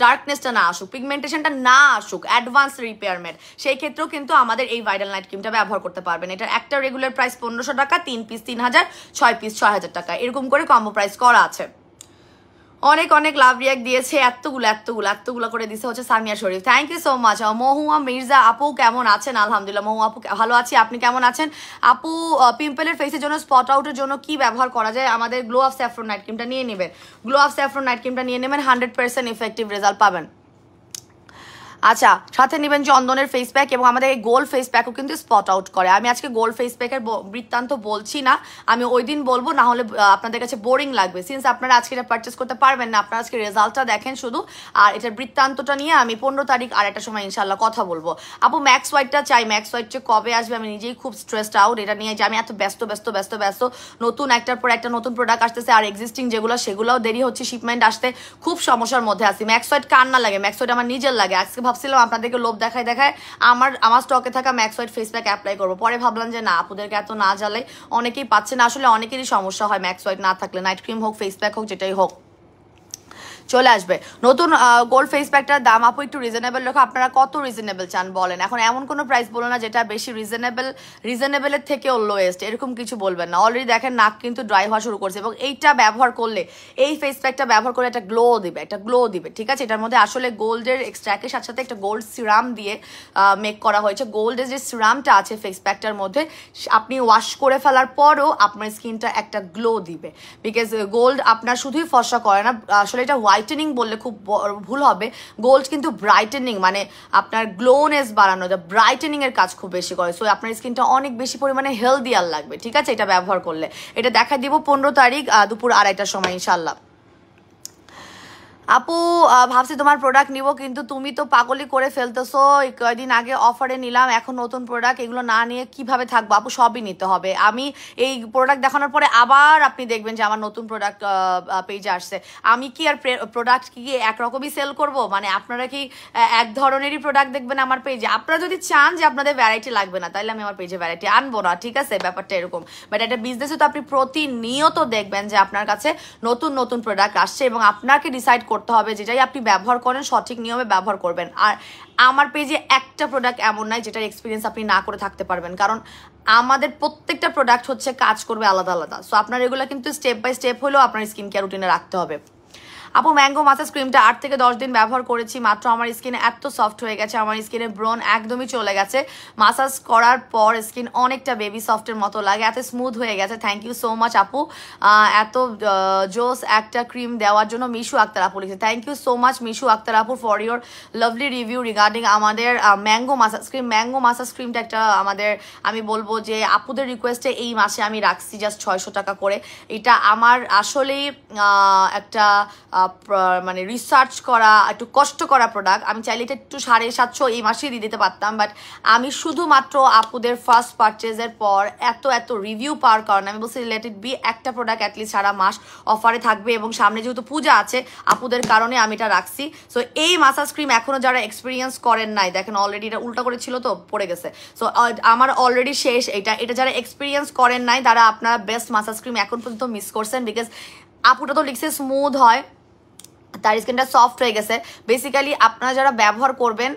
ডার্কনেসটা না আসুক, পিগমেন্টেশনটা না আসুক, অ্যাডভান্স রিপেয়ারমেন্ট, সেই ক্ষেত্রেও কিন্তু আমাদের এই ভাইরাল নাইট ক্রিমটা ব্যবহার করতে পারবেন। এটার একটা রেগুলার প্রাইস 1500 টাকা, 3 পিস 3000, 6 পিস 6000 টাকা, এরকম করে কম্বো প্রাইস করা আছে। অনেক অনেক লাভ রিয়াক্ট দিয়েছে, এতগুলো করে দিছে হচ্ছে সামিয়া শরীফ, থ্যাংক ইউ সো মাচ। মহুয়া মির্জা আপু কেমন আছেন? আলহামদুলিল্লাহ মহু আপু ভালো আছি, আপনি কেমন আছেন? আপু পিম্পলের ফেসের জন্য, স্পট আউটের জন্য কি ব্যবহার করা যায়? আমাদের গ্লো অফ স্যাফরন নাইট ক্রিমটা নিয়ে নেবেন, গ্লো অফ স্যাফরন নাইট ক্রিমটা নিয়ে নেবেন, 100% ইফেক্টিভ রেজাল্ট পাবেন। আচ্ছা, সাথে নেবেন চন্দনের ফেস প্যাক, এবং আমাদের এই গোল্ড ফেস প্যাকও কিন্তু স্পট আউট করে। আমি আজকে গোল্ড ফেস প্যাকের বৃত্তান্ত বলছি না, আমি ওই দিন বলবো, না হলে আপনাদের কাছে বোরিং লাগবে। সিন্স আপনারা আজকে এটা পারচেস করতে পারবেন না, আপনারা আজকে রেজাল্টটা দেখেন শুধু, আর এটার বৃত্তান্তটা নিয়ে আমি 15 তারিখ আর একটা সময় ইনশাল্লাহ কথা বলবো। আপু ম্যাক্স হোয়াইটটা চাই, ম্যাক্স হোয়াইট কবে আসবে? আমি নিজেই খুব স্ট্রেসড আউট এটা নিয়ে, যে আমি এত ব্যস্ত, নতুন একটার পর একটা নতুন প্রোডাক্ট আসতেছে, আর এক্সিস্টিং সেগুলোও দেরি হচ্ছে শিপমেন্ট আসতে, খুব সমস্যার মধ্যে আছি। ম্যাক্স হোয়াইট কার না লাগে, ম্যাক্স হোয়াইট আমার নিজের লাগে। আজকে ভাবছিলাম আপনাদেরকে লোভ দেখায় আমার স্টকে থাকা max white face pack apply করবো, পরে ভাবলাম যে না, আপুদেরকে এত না জ্বালাই, অনেকেই পাচ্ছে না, আসলে অনেকেরই সমস্যা হয় ম্যাক্স হোয়াইট না থাকলে, নাইট ক্রিম হোক, ফেস প্যাক হোক, যেটাই হোক চলে আসবে। নতুন গোল্ড ফেস প্যাকটার দাম আপু একটু রিজনেবল রাখো, আপনারা কত রিজনেবল চান বলেন? এখন এমন কোনো প্রাইস বলো না যেটা বেশি রিজনেবলের থেকেও লোয়েস্ট, এরকম কিছু বলবেন না। অলরেডি দেখেন নাক কিন্তু ড্রাই হওয়া শুরু করছে, এবং এইটা ব্যবহার করলে, এই ফেস প্যাকটা ব্যবহার করলে একটা গ্লো দিবে, ঠিক আছে। এটার মধ্যে আসলে গোল্ডের এক্সট্রাক্টের সাথে সাথে একটা গোল্ড সিরাম দিয়ে মেক করা হয়েছে। গোল্ডের যে সিরামটা আছে ফেস প্যাকটার মধ্যে, আপনি ওয়াশ করে ফেলার পরও আপনার স্কিনটা একটা গ্লো দিবে, বিকজ গোল্ড আপনার শুধুই ফর্সা করে না, আসলে এটা হোয়াইটেনিং বললে খুব ভুল হবে, গোল্ড কিন্তু ব্রাইটেনিং, মানে আপনার গ্লোনেস বাড়ানো, ব্রাইটেনিং এর কাজ খুব বেশি করে। সো আপনার স্কিনটা অনেক বেশি পরিমাণে হেলদি আর লাগবে, ঠিক আছে, এটা ব্যবহার করলে। এটা দেখা দিব 15 তারিখ দুপুর 2:30টার সময় ইনশাল্লাহ। আপু ভাবছি তোমার প্রোডাক্ট নিব, কিন্তু তুমি তো পাগলি করে ফেলতেছো, কয়েকদিন আগে অফারে নিলাম, এখন নতুন প্রোডাক্ট, এগুলো না নিয়ে কিভাবে থাকবো? আপু সবই নিতে হবে। আমি এই প্রোডাক্ট দেখানোর পরে আবার আপনি দেখবেন যে আমার নতুন প্রোডাক্ট পেজে আসছে। আমি কি আর প্রোডাক্ট কি একরকমই সেল করব? মানে আপনারা কি এক ধরনেরই প্রোডাক্ট দেখবেন আমার পেজে? আপনারা যদি চান যে আপনাদের ভ্যারাইটি লাগবে না, তাহলে আমি আমার পেজে ভ্যারাইটি আনবো না, ঠিক আছে, ব্যাপারটা এরকম। বাট একটা বিজনেসে তো আপনি প্রতিনিয়ত দেখবেন যে আপনার কাছে নতুন প্রোডাক্ট আসছে, এবং আপনাকে ডিসাইড করতে হবে যেটাই আপনি ব্যবহার করেন সঠিক নিয়মে ব্যবহার করবেন। আর আমার পেজে একটা প্রোডাক্ট এমন নাই যেটার এক্সপিরিয়েন্স আপনি না করে থাকতে পারবেন, কারণ আমাদের প্রত্যেকটা প্রোডাক্ট হচ্ছে কাজ করবে আলাদা। সো আপনার এগুলো কিন্তু স্টেপ বাই স্টেপ হলেও আপনার স্কিন কেয়ার রুটিনে রাখতে হবে। আপু ম্যাঙ্গো মাসাজ ক্রিমটা 8 থেকে 10 দিন ব্যবহার করেছি মাত্র, আমার স্কিনে এত সফট হয়ে গেছে, আমার স্কিনে ব্রন একদমই চলে গেছে, মাসাজ করার পর স্কিন অনেকটা বেবি সফটের মতো লাগে, এত স্মুথ হয়ে গেছে। থ্যাংক ইউ সো মাচ আপু, এত জোস একটা ক্রিম দেওয়ার জন্য। মিশু আক্তার আপু লিখেছে, thank you so much Mishu Akter আপু for your lovely review regarding আমাদের mango massage cream. Mango massage ক্রিমটা একটা আমাদের, আমি বলবো যে আপুদের রিকোয়েস্টে এই মাসে আমি রাখছি জাস্ট 600 টাকা করে। এটা আমার আসলেই একটা মানে রিসার্চ করা, একটু কষ্ট করা প্রোডাক্ট। আমি চাইলে এটা একটু 750 এই মাসেই দিয়ে দিতে পারতাম, বাট আমি শুধুমাত্র আপুদের ফার্স্ট পারচেজের পর এত রিভিউ পাওয়ার কারণে আমি বলছি লেট ইট বি একটা প্রোডাক্ট অ্যাটলিস্ট সারা মাস অফারে থাকবে, এবং সামনে যেহেতু পূজা আছে আপুদের কারণে আমি এটা রাখছি। সো এই মাসাজ ক্রিম এখনও যারা এক্সপিরিয়েন্স করেন নাই, দেখেন অলরেডি এটা উল্টা করেছিল তো পড়ে গেছে, সো আমার অলরেডি শেষ এটা যারা এক্সপিরিয়েন্স করেন নাই তারা আপনারা বেস্ট মাসাজ ক্রিম এখন পর্যন্ত মিস করছেন, বিকজ আপুটা তো লিখছে স্মুথ হয়, তার স্কিনটা সফট হয়ে গেছে। বেসিক্যালি আপনারা যারা ব্যবহার করবেন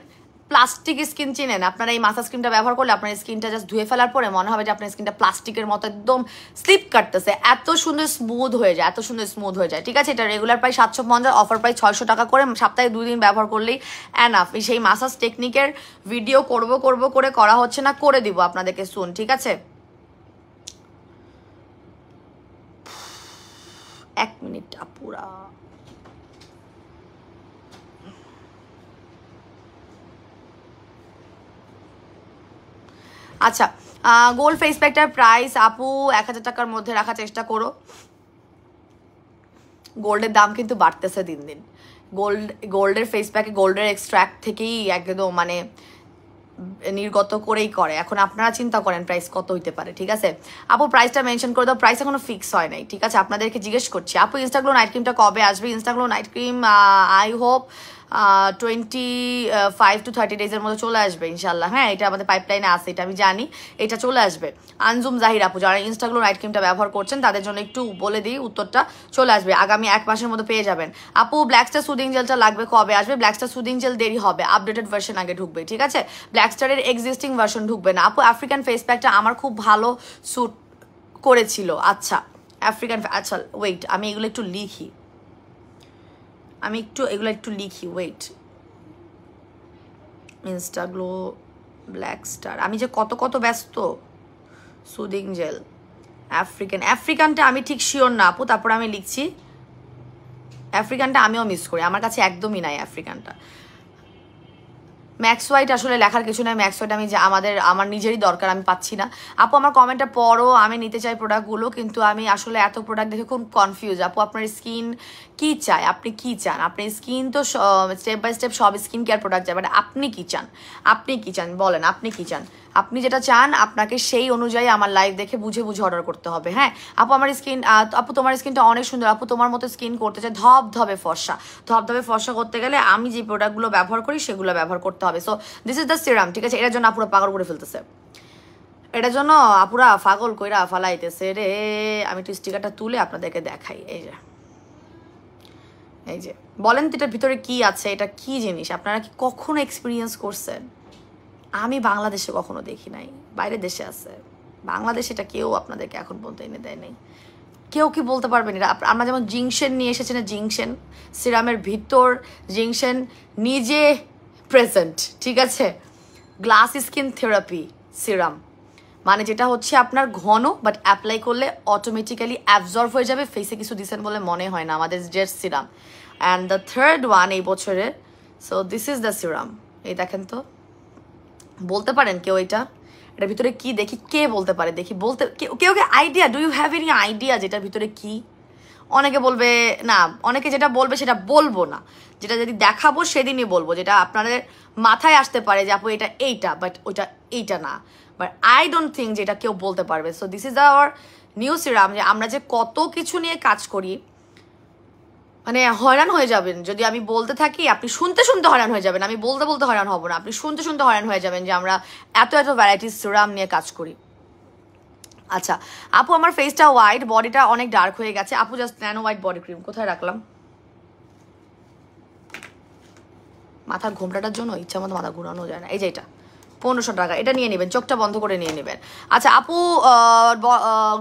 প্লাস্টিক স্কিন চিনেন, আপনারা এই মাসাজ ক্রিমটা ব্যবহার করলে আপনার স্কিনটা জাস্ট ধুয়ে ফেলার পরে মনে হবে যে আপনার স্কিনটা প্লাস্টিকের মতো একদম স্লিপ কাটতেছে, এত সুন্দর স্মুথ হয়ে যায়, ঠিক আছে। এটা রেগুলার প্রায় 750, অফার প্রায় 600 টাকা করে, সপ্তাহে 2 দিন ব্যবহার করলেই এনাফ। সেই মাসাজ টেকনিকের ভিডিও করব করে করা হচ্ছে না, করে দিব আপনাদেরকে সুন, ঠিক আছে। 1 মিনিট আপুরা, আচ্ছা গোল্ড ফেস প্যাকটার প্রাইস আপু 1000 টাকার মধ্যে রাখার চেষ্টা করো। গোল্ডের দাম কিন্তু বাড়তেছে দিন দিন। গোল্ডের ফেস প্যাকে গোল্ডের এক্সট্র্যাক্ট থেকেই একদম মানে নির্গত করেই করে। এখন আপনারা চিন্তা করেন প্রাইস কত হইতে পারে, ঠিক আছে। আপু প্রাইসটা মেনশন করে দাও, প্রাইস এখনো ফিক্স হয় নাই, ঠিক আছে। আপনাদেরকে জিজ্ঞেস করছি আপু ইনস্টাগ্লো নাইট ক্রিমটা কবে আসবে? Instaglow night cream I hope 25 to 30 ডেজের মধ্যে চলে আসবে ইনশাল্লাহ। হ্যাঁ, এটা আমাদের পাইপলাইনে আছে, এটা আমি জানি, এটা চলে আসবে। আনজুম জাহির আপু যারা ইনস্টাগ্লো নাইট ক্রিমটা ব্যবহার করছেন তাদের জন্য একটু বলে দিই, উত্তরটা চলে আসবে আগামী 1 মাসের মধ্যে পেয়ে যাবেন। আপু ব্ল্যাকস্টার সুদিং জেলটা লাগবে, কবে আসবে? ব্ল্যাকস্টার সুদিং জেল দেরি হবে, আপডেটেড ভার্সন আগে ঢুকবে, ঠিক আছে। ব্ল্যাকস্টারের এক্সিস্টিং ভার্সন ঢুকবে না। আপু আফ্রিকান ফেস প্যাকটা আমার খুব ভালো স্যুট করেছিল। আচ্ছা আফ্রিকান, আচ্ছা ওয়েট আমি এগুলো একটু লিখি, ওয়েট। ইনস্টাগ্লো ব্ল্যাকস্টার, আমি যে কত ব্যস্ত। সুদিং জেল আফ্রিকানটা আমি ঠিক শিওর না আপু, তারপর আমি লিখছি। আফ্রিকানটা আমিও মিস করি, আমার কাছে একদমই নাই আফ্রিকানটা। ম্যাক্স হোয়াইট আসলে লেখার কিছু নাই, ম্যাক্স হোয়াইট আমি যে আমার নিজেরই দরকার, আমি পাচ্ছি না। আপু আমার কমেন্টটা পড়ো, আমি নিতে চাই প্রোডাক্টগুলো, কিন্তু আমি আসলে এত প্রোডাক্ট দেখে খুব কনফিউজ। আপু আপনার স্কিন কি চায়, আপনি কি চান? আপনার স্কিন তো স্টেপ বাই স্টেপ সব স্কিন কেয়ার প্রোডাক্ট যায়, বাট আপনি কি চান বলেন, আপনি কি চান? আপনি যেটা চান আপনাকে সেই অনুযায়ী আমার লাইভ দেখে বুঝে অর্ডার করতে হবে। হ্যাঁ আপু আমার স্কিন, আপু তোমার স্কিনটা অনেক সুন্দর, আপু তোমার মতো স্কিন করতে চাই ধবধবে ফর্সা করতে গেলে আমি যে প্রোডাক্টগুলো ব্যবহার করি সেগুলো ব্যবহার করতে হবে। So this is the serum, ঠিক আছে। এটার জন্য আপুরা পাগল করে ফেলতেছে, এটার জন্য আপুরা পাগল কইরা ফালাইতেছে রে। আমি একটু স্টিকারটা তুলে আপনাদেরকে দেখাই। এই যে বলেন তো এটার ভিতরে কি আছে, এটা কি জিনিস আপনারা কি কখনো এক্সপিরিয়েন্স করছেন? আমি বাংলাদেশে কখনো দেখি নাই, বাইরের দেশে আছে, বাংলাদেশে এটা কেউ আপনাদেরকে এখন বলতে এনে দেয় নাই। কেউ কি বলতে পারবেন এটা? আমরা যেমন জিংসেন নিয়ে এসেছি না, জিংসেন সিরামের ভিতর জিংসেন নিজে প্রেজেন্ট, ঠিক আছে। গ্লাস স্কিন থেরাপি সিরাম মানে যেটা হচ্ছে আপনার ঘন, বাট অ্যাপ্লাই করলে অটোমেটিক্যালি অ্যাবজর্ব হয়ে যাবে। ফেসে কিছু দিচ্ছেন বলে মনে হয় না আমাদের jet serum. And the third one এই বছরের, so this is the serum. এই দেখেন তো, বলতে পারেন কেউ এটার ভিতরে কি? দেখি কে বলতে পারে, দেখি বলতে কেউ idea, do you have any idea যেটার ভিতরে কি? অনেকে বলবে না, অনেকে যেটা বলবে সেটা বলবো না, যেটা যদি দেখাবো সেদিনই বলবো, যেটা আপনাদের মাথায় আসতে পারে যে আপু এটা এইটা, বাট ওইটা এইটা না। বাট আই ডোন্ট থিঙ্ক যে এটা কেউ বলতে পারবে। So this is our new serum. যে আমরা যে কত কিছু নিয়ে কাজ করি, মানে হয়রান হয়ে যাবেন যদি আমি বলতে থাকি। আপনি শুনতে হয়রান হয়ে যাবেন, আমি বলতে হয়রান হব না, আপনি শুনতে হয়রান হয়ে যাবেন যে আমরা এত ভ্যারাইটিস সিরাম নিয়ে কাজ করি। আচ্ছা আপু আমার ফেসটা হোয়াইট, বডিটা অনেক ডার্ক হয়ে গেছে। আপু just nano white body cream কোথায় রাখলাম? মাথার ঘোমটাটার জন্য ইচ্ছা মতো মাথা ঘুরানো যায় না। এই যে এটা 1500 টাকা, এটা নিয়ে নেবেন, চোখটা বন্ধ করে নিয়ে নেবেন। আচ্ছা আপু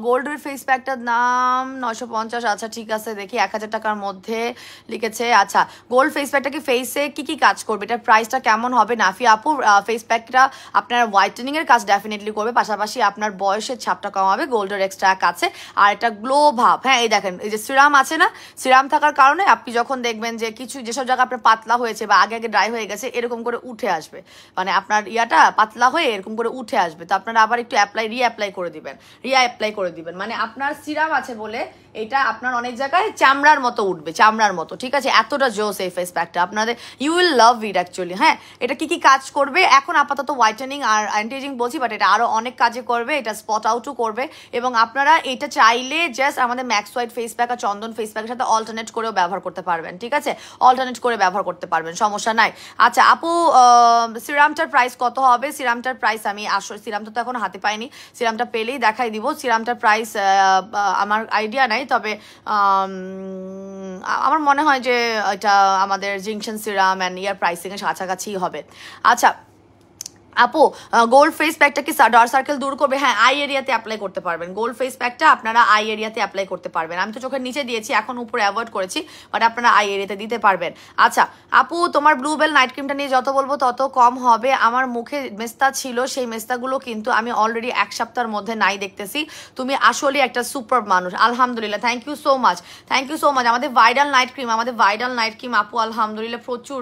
গোল্ডের ফেস প্যাকটার দাম 950। আচ্ছা ঠিক আছে, দেখি 1000 টাকার মধ্যে লিখেছে। আচ্ছা গোল্ড ফেস প্যাকটা কি ফেসে কি কাজ করবে, এটার প্রাইসটা কেমন হবে? নাফি আপু ফেস প্যাকটা আপনার হোয়াইটেনিং এর কাজ ডেফিনেটলি করবে, পাশাপাশি আপনার বয়সের ছাপটা কমাবে। গোল্ডের এক্সট্রা আছে, আর এটা গ্লো ভাব। হ্যাঁ এই দেখেন, এই যে সিরাম আছে না, সিরাম থাকার কারণে আপনি যখন দেখবেন যে কিছু যেসব জায়গা আপনার পাতলা হয়েছে বা আগে ড্রাই হয়ে গেছে, এরকম করে উঠে আসবে, মানে আপনার ইয়াটা পাতলা হয়ে এরকম করে উঠে আসবে, তো আপনারা আবার একটু রিঅ্যাপ্লাই করে দিবেন। মানে আপনার সিরাম আছে বলে এটা আপনার অনেক জায়গায় চামড়ার মতো উঠবে, চামড়ার মতো, ঠিক আছে? এতটা জোস এই ফেস প্যাকটা, আপনাদের you will love it actually. হ্যাঁ, এটা কি কাজ করবে এখন আপাতত হোয়াইটেনিং আর অ্যান্টি এজিং বলছি, বাট এটা আরো অনেক কাজে করবে, এটা স্পট আউটও করবে। এবং আপনারা এটা চাইলে জাস্ট আমাদের ম্যাক্স হোয়াইট ফেস প্যাক আর চন্দন ফেস প্যাকের সাথে অল্টারনেট করেও ব্যবহার করতে পারবেন, ঠিক আছে? অল্টারনেট করে ব্যবহার করতে পারবেন, সমস্যা নাই। আচ্ছা আপু, সিরামটার প্রাইস কত হবে? সিরামটার প্রাইস আমি সিরামটা তো এখন হাতে পাইনি, সিরামটা পেলেই দেখাই দিব। সিরামটার প্রাইস আমার আইডিয়া নাই, তবে আমার মনে হয় যে এটা আমাদের জিংশন সিরাম অ্যান্ড ইয়ার প্রাইসিং এর কাছাকাছি হবে। আচ্ছা আপু, গোল্ড ফেস প্যাকটা কি ডার্ক সার্কেল দূর করবে? হ্যাঁ, আই এরিয়াতে অ্যাপ্লাই করতে পারবেন। গোল্ড ফেস প্যাকটা আপনারা আই এরিয়াতে অ্যাপ্লাই করতে পারবেন। আমি তো চোখের নিচে দিয়েছি, এখন উপরে অ্যাভয়েড করেছি, বাট আপনারা আই এরিয়াতে দিতে পারবেন। আচ্ছা আপু, তোমার ব্লুবেল নাইট ক্রিমটা নিয়ে যত বলবো তত কম হবে। আমার মুখে মেস্তা ছিল, সেই মেস্তাগুলো কিন্তু আমি অলরেডি 1 সপ্তাহের মধ্যে নাই দেখতেছি। তুমি আসলে একটা সুপার মানুষ, আলহামদুলিল্লাহ। Thank you so much, thank you so much. আমাদের ভাইরাল নাইট ক্রিম আপু আলহামদুলিল্লাহ প্রচুর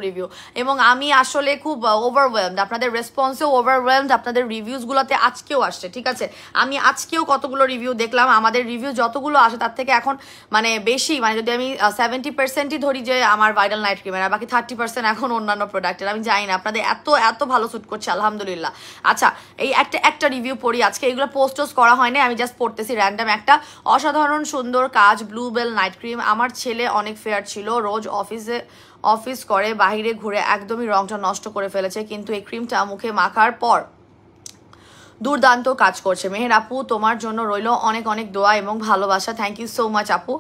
রিভিউ, এবং আমি আসলে খুব ওভারওয়েলমড, আপনাদের রেসপন্সেও ওভারওয়েলমড, আপনাদের রিভিউসগুলোতে আজকেও আসছে, ঠিক আছে? আমি আজকেও কতগুলো রিভিউ দেখলাম, আমাদের রিভিউ যতগুলো আসে তার থেকে এখন মানে বেশি, মানে যদি আমি 70%ই ধরি যে আমার ভাইরাল নাইট ক্রিমের, আর বাকি 30% এখন অন্যান্য প্রোডাক্টের। আমি জানি না আপনাদের এত ভালো স্যুট করছে, আলহামদুলিল্লাহ। আচ্ছা, এই একটা রিভিউ পড়ি আজকে, এগুলো পোস্টস করা হয়নি, আমি জাস্ট পড়তেছি র্যান্ডম একটা। অসাধারণ সুন্দর কাজ ব্লুবেল নাইট ক্রিম। আমার ছেলে অনেক ফেয়ার ছিল, রোজ অফিস করে বাইরে ঘুরে একদমই রংটা নষ্ট করে ফেলেছে, কিন্তু এই ক্রিমটা মুখে মাখার পর দুর্দান্ত কাজ করছে। মেহের আপু, তোমার জন্য রইল অনেক অনেক দোয়া এবং ভালোবাসা। থ্যাংক ইউ সো মাচ আপু।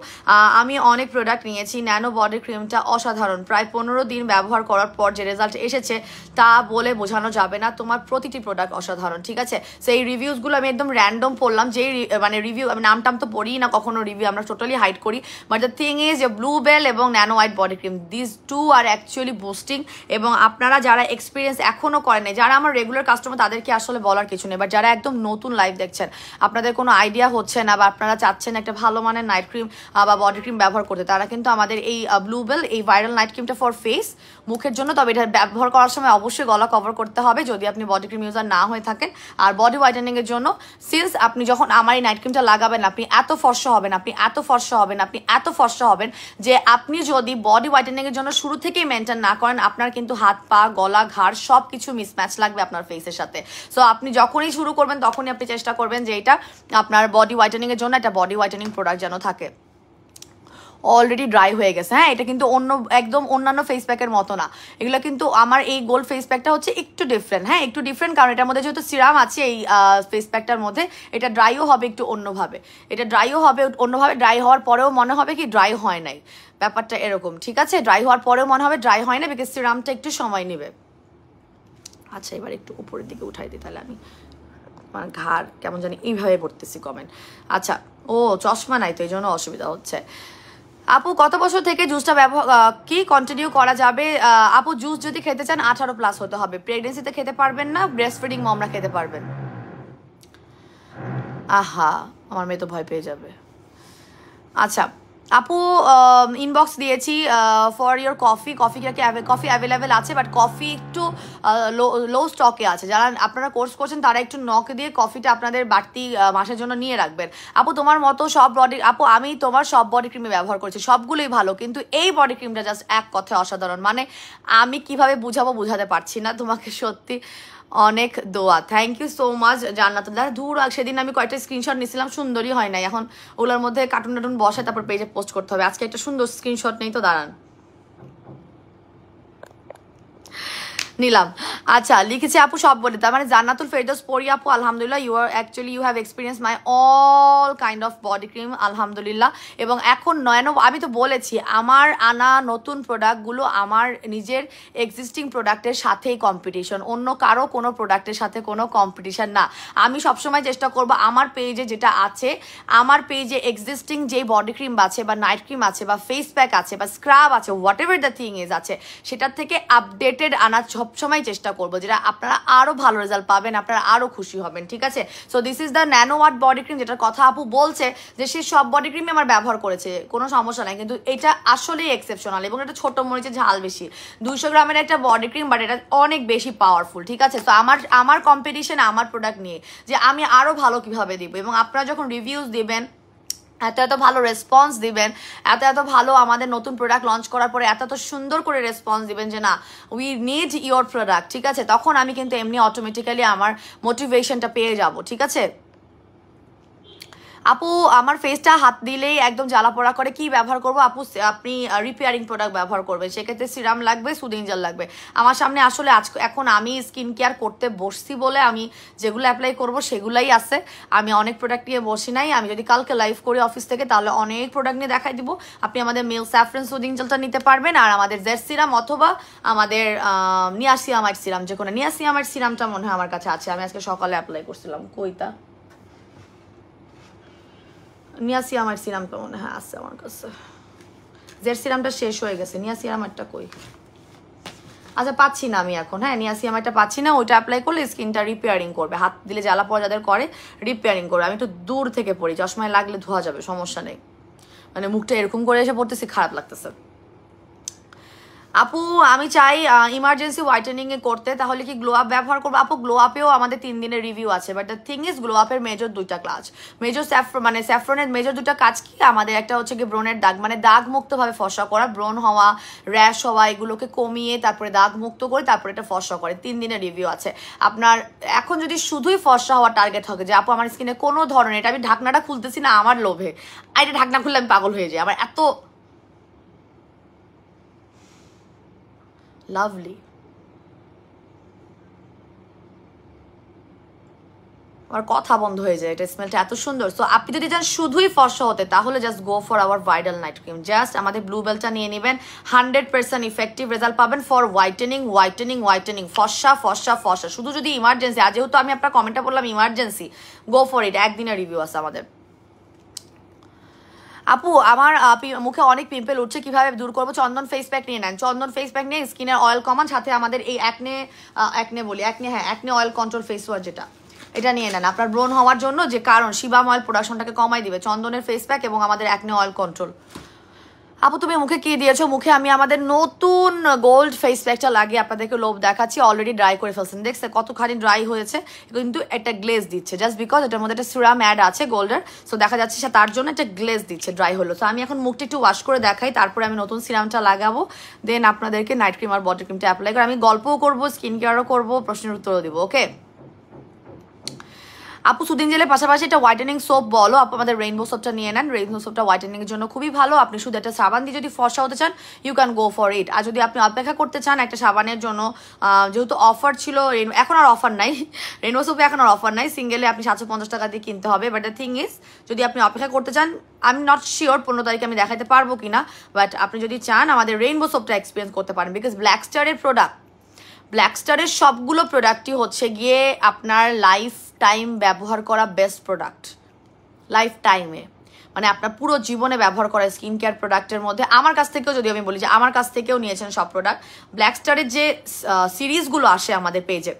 আমি অনেক প্রোডাক্ট নিয়েছি, ন্যানো বডি ক্রিমটা অসাধারণ। প্রায় 15 দিন ব্যবহার করার পর যে রেজাল্ট এসেছে তা বলে বোঝানো যাবে না। তোমার প্রতিটি প্রোডাক্ট অসাধারণ, ঠিক আছে? সেই রিভিউসগুলো আমি একদম র্যান্ডম পড়লাম, যেই মানে রিভিউ, আমি নামটাম তো পড়ি না কখনো, রিভিউ আমরা টোটালি হাইড করি। বাট দ্য থিং ইজ যে ব্লুবেল এবং nano white body cream, this two are actually boosting. এবং আপনারা যারা এক্সপিরিয়েন্স এখনও করেন নাই, যারা আমার রেগুলার কাস্টমার, তাদেরকে আসলে বলার কিছু নেই, বাট যারা একদম নতুন লাইভ দেখছেন, আপনাদের কোনো আইডিয়া হচ্ছে না, বা আপনারা চাচ্ছেন একটা ভালো মানের নাইট ক্রিম বা বডি ক্রিম ব্যবহার করতে, তারা কিন্তু আমাদের এই ব্লুবেল, এই ভাইরাল নাইট ক্রিমটা ফর ফেস, মুখের জন্য। তবে এটা ব্যবহার করার সময় অবশ্যই গলা কভার করতে হবে যদি আপনি বডি ক্রিম ইউজার না হয়ে থাকেন। আর বডি হোয়াইটেনিং এর জন্য, সিন্স আপনি যখন আমার এই নাইট ক্রিমটা লাগাবেন, আপনি এত ফর্সা হবেন যে আপনি যদি বডি হোয়াইটেনিং এর জন্য শুরু থেকেই মেনটেন না করেন, আপনার কিন্তু হাত পা গলা ঘাড় সব কিছু মিসম্যাচ লাগবে আপনার ফেসের সাথে। সো আপনি যখনই শুরু করবেন তখনই আপনি চেষ্টা করবেন যে এটা আপনার বডি হোয়াইটেনিং এর জন্য একটা বডি হোয়াইটেনিং প্রোডাক্ট যেন থাকে। অলরেডি ড্রাই হয়ে গেছে। হ্যাঁ, এটা কিন্তু একদম অন্যান্য ফেস প্যাকের মতো না, এগুলো কিন্তু আমার এই গোল্ড ফেস প্যাকটা হচ্ছে একটু ডিফারেন্ট। হ্যাঁ, একটু ডিফারেন্ট, কারণ এটার মধ্যে যেহেতু সিরাম আছে এই ফেস প্যাকটার মধ্যে, এটা ড্রাইও হবে একটু অন্যভাবে, ড্রাই হওয়ার পরেও মনে হবে কি ড্রাই হয় নাই, ব্যাপারটা এরকম, ঠিক আছে? ড্রাই হওয়ার পরেও মনে হবে ড্রাই হয় না, বিকজ সিরামটা একটু সময় নেবে। আচ্ছা, এবার একটু উপরের দিকে উঠাই দিই, তাহলে আমি আমার ঘাড় কেমন জানি এইভাবে পড়তেছি কমেন্ট। আচ্ছা, ও চশমা নাই তো এই জন্য অসুবিধা হচ্ছে। আপু, কত বছর থেকে জুসটা কন্টিনিউ করা যাবে? আপু, জুস যদি খেতে চান 18+ হতে হবে। প্রেগনেন্সিতে খেতে পারবেন না, ব্রেস্ট ফিডিং মমরা খেতে পারবেন। আহা, আমার মেয়ে তো ভয় পেয়ে যাবে। আচ্ছা আপু, ইনবক্স দিয়েছি ফর ইয়োর কফি অ্যাভেলেবেল আছে, বাট কফি একটু লো স্টকে আছে। যারা আপনারা কোর্স করছেন তারা একটু নক দিয়ে কফিটা আপনাদের বাড়তি মাসের জন্য নিয়ে রাখবেন। আপু, তোমার মতো আমি তোমার সব বডি ক্রিমে ব্যবহার করছি, সবগুলোই ভালো, কিন্তু এই বডি ক্রিমটা জাস্ট এক কথায় অসাধারণ। মানে আমি কিভাবে বুঝাতে পারছি না তোমাকে, সত্যি অনেক দোয়া। Thank you so much Jannatullah. ধুর, সেদিন আমি কয়েকটা স্ক্রিনশট নিয়েছিলাম, সুন্দরই হয় নাই। এখন ওগুলোর মধ্যে কার্টুন বসে তারপর পেজে পোস্ট করতে হবে। আজকে একটা সুন্দর স্ক্রিনশট নেই তো, দাঁড়ান নিলাম। আচ্ছা, লিখেছে আপু সব বলে, তার মানে জান্নাতুল ফেরদৌস পরি আপু আলহামদুলিল্লাহ, you have experience my all kind of body cream আলহামদুলিল্লাহ। এবং এখন আমি তো বলেছি, আমার আনা নতুন প্রোডাক্টগুলো আমার নিজের এক্সিস্টিং প্রোডাক্টের সাথেই কম্পিটিশন, অন্য কারো কোনো প্রোডাক্টের সাথে কোনো কম্পিটিশন না। আমি সবসময় চেষ্টা করব আমার পেজে যেটা আছে, আমার পেজে এক্সিস্টিং যেই বডি ক্রিম আছে বা নাইট ক্রিম আছে বা ফেস প্যাক আছে বা স্ক্রাব আছে, what ever the thing is আছে, সেটার থেকে আপডেটেড আনার সবসময় চেষ্টা করবো যেটা আপনারা আরও ভালো রেজাল্ট পাবেন, আপনারা আরও খুশি হবেন, ঠিক আছে? So this is the nano white body cream, যেটার কথা আপু বলছে যে সে সব বডি ক্রিমই আমার ব্যবহার করেছে, কোনো সমস্যা নাই, কিন্তু এটা আসলেই এক্সেপশনাল এবং এটা ছোট মরিচের ঝাল বেশি। 200 গ্রামের একটা বডি ক্রিম, বাট এটা অনেক বেশি পাওয়ারফুল, ঠিক আছে? তো আমার কম্পিটিশন আমার প্রোডাক্ট নিয়ে যে আমি আরও ভালো কিভাবে দিব, এবং আপনারা যখন রিভিউজ দিবেন, এত ভালো রেসপন্স দিবেন, এত ভালো আমাদের নতুন প্রোডাক্ট লঞ্চ করার পরে এত সুন্দর করে রেসপন্স দিবেন যে না উই নিড ইয়োর প্রোডাক্ট, ঠিক আছে? তখন আমি কিন্তু এমনি অটোমেটিক্যালি আমার মোটিভেশনটা পেয়ে যাব, ঠিক আছে? আপু আমার ফেসটা হাত দিলেই একদম জ্বালা পোড়া করে, কি ব্যবহার করবো আপু? আপনি রিপেয়ারিং প্রোডাক্ট ব্যবহার করবেন, সেক্ষেত্রে সিরাম লাগবে, সুদিং জেল লাগবে। আমার সামনে আসলে এখন আমি স্কিন কেয়ার করতে বসছি বলে আমি যেগুলো অ্যাপ্লাই করব সেগুলাই আছে, আমি অনেক প্রোডাক্ট নিয়ে বসি নাই। আমি যদি কালকে লাইভ করি অফিস থেকে তাহলে অনেক প্রোডাক্ট নিয়ে দেখাই দিব। আপনি আমাদের মিল স্যাফরন সুদিং জেলটা নিতে পারবেন, আর আমাদের জেড সিরাম অথবা আমাদের নিয়াসিয়ামাইড সিরাম, যে কোনো নিয়াসিয়ামাইড সিরামটা মনে হয় আমার কাছে আছে, আমি আজকে সকালে অ্যাপ্লাই করছিলাম। কইতা নিয়াসিয়ামাইড সিরামটা মনে হয় আছে আমার কাছে, জেড সিরামটা শেষ হয়ে গেছে, নিয়াসিয়ামাইডটা কই? আচ্ছা পাচ্ছি না আমি এখন, হ্যাঁ নিয়াসিয়ামাইডটা পাচ্ছি না। ওইটা অ্যাপ্লাই করলে স্কিনটা রিপেয়ারিং করবে, হাত দিলে জ্বালা পোড়া যাদের করে রিপেয়ারিং করবে। আমি একটু দূর থেকে পড়ি, চশমায় লাগলে ধোয়া যাবে, সমস্যা নেই, মানে মুখটা এরকম করে এসে পড়তেছি, খারাপ লাগতেছে। আপু আমি চাই ইমার্জেন্সি হোয়াইটেনিং এ করতে, তাহলে কি গ্লো আপ ব্যবহার করবো? আপু গ্লো আপেও আমাদের 3 দিনের রিভিউ আছে, but the thing is glow আপের মেজর 2টা কাজ, মেজর স্যাফরনের মেজর 2টা কাজ কি আমাদের, একটা হচ্ছে কি ব্রণের দাগ, মানে দাগ মুক্তভাবে ফর্সা করা, ব্রণ হওয়া, র্যাশ হওয়া এগুলোকে কমিয়ে তারপরে দাগ মুক্ত করে তারপরে এটা ফর্সা করে। 3 দিনের রিভিউ আছে আপনার। এখন যদি শুধুই ফর্সা হওয়ার টার্গেট থাকে যে আপু আমার স্কিনে কোনো ধরনের, এটা আমি ঢাকনাটা খুলতেছি না আমার লোভে, এটা ঢাকনা খুললে আমি পাগল হয়ে যাই, আমার এত লাভলি, আমার কথা বন্ধ হয়ে যায়, এটা স্মেলটা এত সুন্দর। সো আপনি যদি চান শুধুই ফর্সা হতে তাহলে just go for our vital night cream, just আমাদের ব্লু বেলটা নিয়ে নেবেন, 100% ইফেক্টিভ রেজাল্ট পাবেন ফর হোয়াইটেনিং, ফর্সা। শুধু যদি ইমার্জেন্সি, আর যেহেতু আমি আপনার কমেন্টটা বললাম ইমার্জেন্সি, গো ফর ইট, একদিনের রিভিউ আছে আমাদের। আপু আমার মুখে অনেক পিম্পল উঠছে, কিভাবে দূর করবো? চন্দন ফেস প্যাক নিয়ে নেন, চন্দন ফেস প্যাক নিয়ে স্কিনের অয়েল কমান, সাথে আমাদের এই acne oil control face wash, যেটা এটা নিয়ে নেন আপনার ব্রণ হওয়ার জন্য, যে কারণ সিবাম অয়েল প্রোডাকশনটাকে কমাই দিবে, চন্দনের ফেস প্যাক এবং আমাদের অ্যাকনে অয়েল কন্ট্রোল। আপু তুমি মুখে কি দিয়েছো? মুখে আমি আমাদের নতুন গোল্ড ফেস প্যাকটা লাগিয়ে আপনাদেরকে লোভ দেখাচ্ছি, অলরেডি ড্রাই করে ফেলছেন, দেখছে কতখানি ড্রাই হয়েছে, কিন্তু একটা গ্লেজ দিচ্ছে, জাস্ট বিকজ এটার মধ্যে একটা সিরাম অ্যাড আছে গোল্ডের, সো দেখা যাচ্ছে সে তার জন্য একটা গ্লেজ দিচ্ছে, ড্রাই হলো। তো আমি এখন মুখটা একটু ওয়াশ করে দেখাই, তারপরে আমি নতুন সিরামটা লাগাবো, দেন আপনাদেরকে নাইট ক্রিম আর বডি ক্রিমটা অ্যাপ্লাই করে আমি গল্পও করবো, স্কিন কেয়ারও করবো, প্রশ্নের উত্তরও দিব, ওকে? আপু সুদিং জেলের পাশাপাশি একটা হোয়াইটেনিং সোপ বলো, আপু আমাদের রেইনবো সোপটা নিয়ে নেন, রেইনবো সোপটা হোয়াইটেনিং এর জন্য খুবই ভালো। আপনি শুধু একটা সাবান দিয়ে যদি ফর্সা হতে চান you can go for it, আর যদি আপনি অপেক্ষা করতে চান একটা সাবানের জন্য, যেহেতু অফার ছিল, এখন আর অফার নাই, রেইনবো সোপে এখন আর অফার নাই, সিঙ্গেলে আপনি 750 টাকা দিয়ে কিনতে হবে, বাট দ্য থিং ইজ যদি আপনি অপেক্ষা করতে চান, আমি নট শিওর 15 তারিখে আমি দেখাতে পারবো কিনা, বাট আপনি যদি চান আমাদের রেইনবো সোপটা এক্সপিরিয়েন্স করতে পারেন, বিকজ ব্ল্যাক স্টারের প্রোডাক্ট, ব্ল্যাক স্টারের সবগুলো প্রোডাক্টই হচ্ছে গিয়ে আপনার লাইফ টাইম ব্যবহার করা বেস্ট প্রোডাক্ট, লাইফ টাইমে, মানে আপনার পুরো জীবনে ব্যবহার করা স্কিন কেয়ার প্রোডাক্টের মধ্যে আমার কাছ থেকেও, যদি আমি বলি যে আমার কাছ থেকেও নিয়েছেন সব প্রোডাক্ট, ব্ল্যাক স্টারের যে সিরিজগুলো আসে আমাদের পেজে,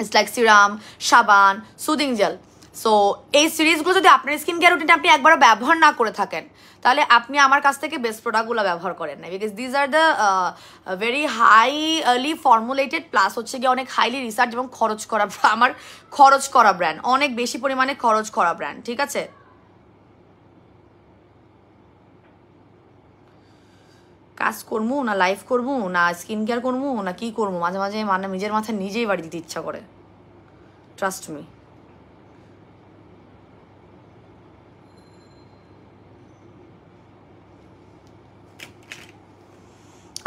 ইটস লাইক সিরাম, সাবান, সুদিং জেল, সো এই সিরিজগুলো যদি আপনার স্কিন কেয়ার রুটিনে আপনি একবারও ব্যবহার না করে থাকেন তাহলে আপনি আমার কাছ থেকে বেস্ট প্রোডাক্টগুলো ব্যবহার করেন না, because these are the very highly formulated, plus হচ্ছে গিয়ে অনেক হাইলি রিসার্চ এবং আমার খরচ করা ব্র্যান্ড, অনেক বেশি পরিমাণে খরচ করা ব্র্যান্ড, ঠিক আছে? কাজ করবো না লাইভ করবো না স্কিন কেয়ার করবো না কি করবো, মাঝে মাঝে মানে নিজের মাথায় নিজেই বাড়ি দিতে ইচ্ছা করে, ট্রাস্ট মি।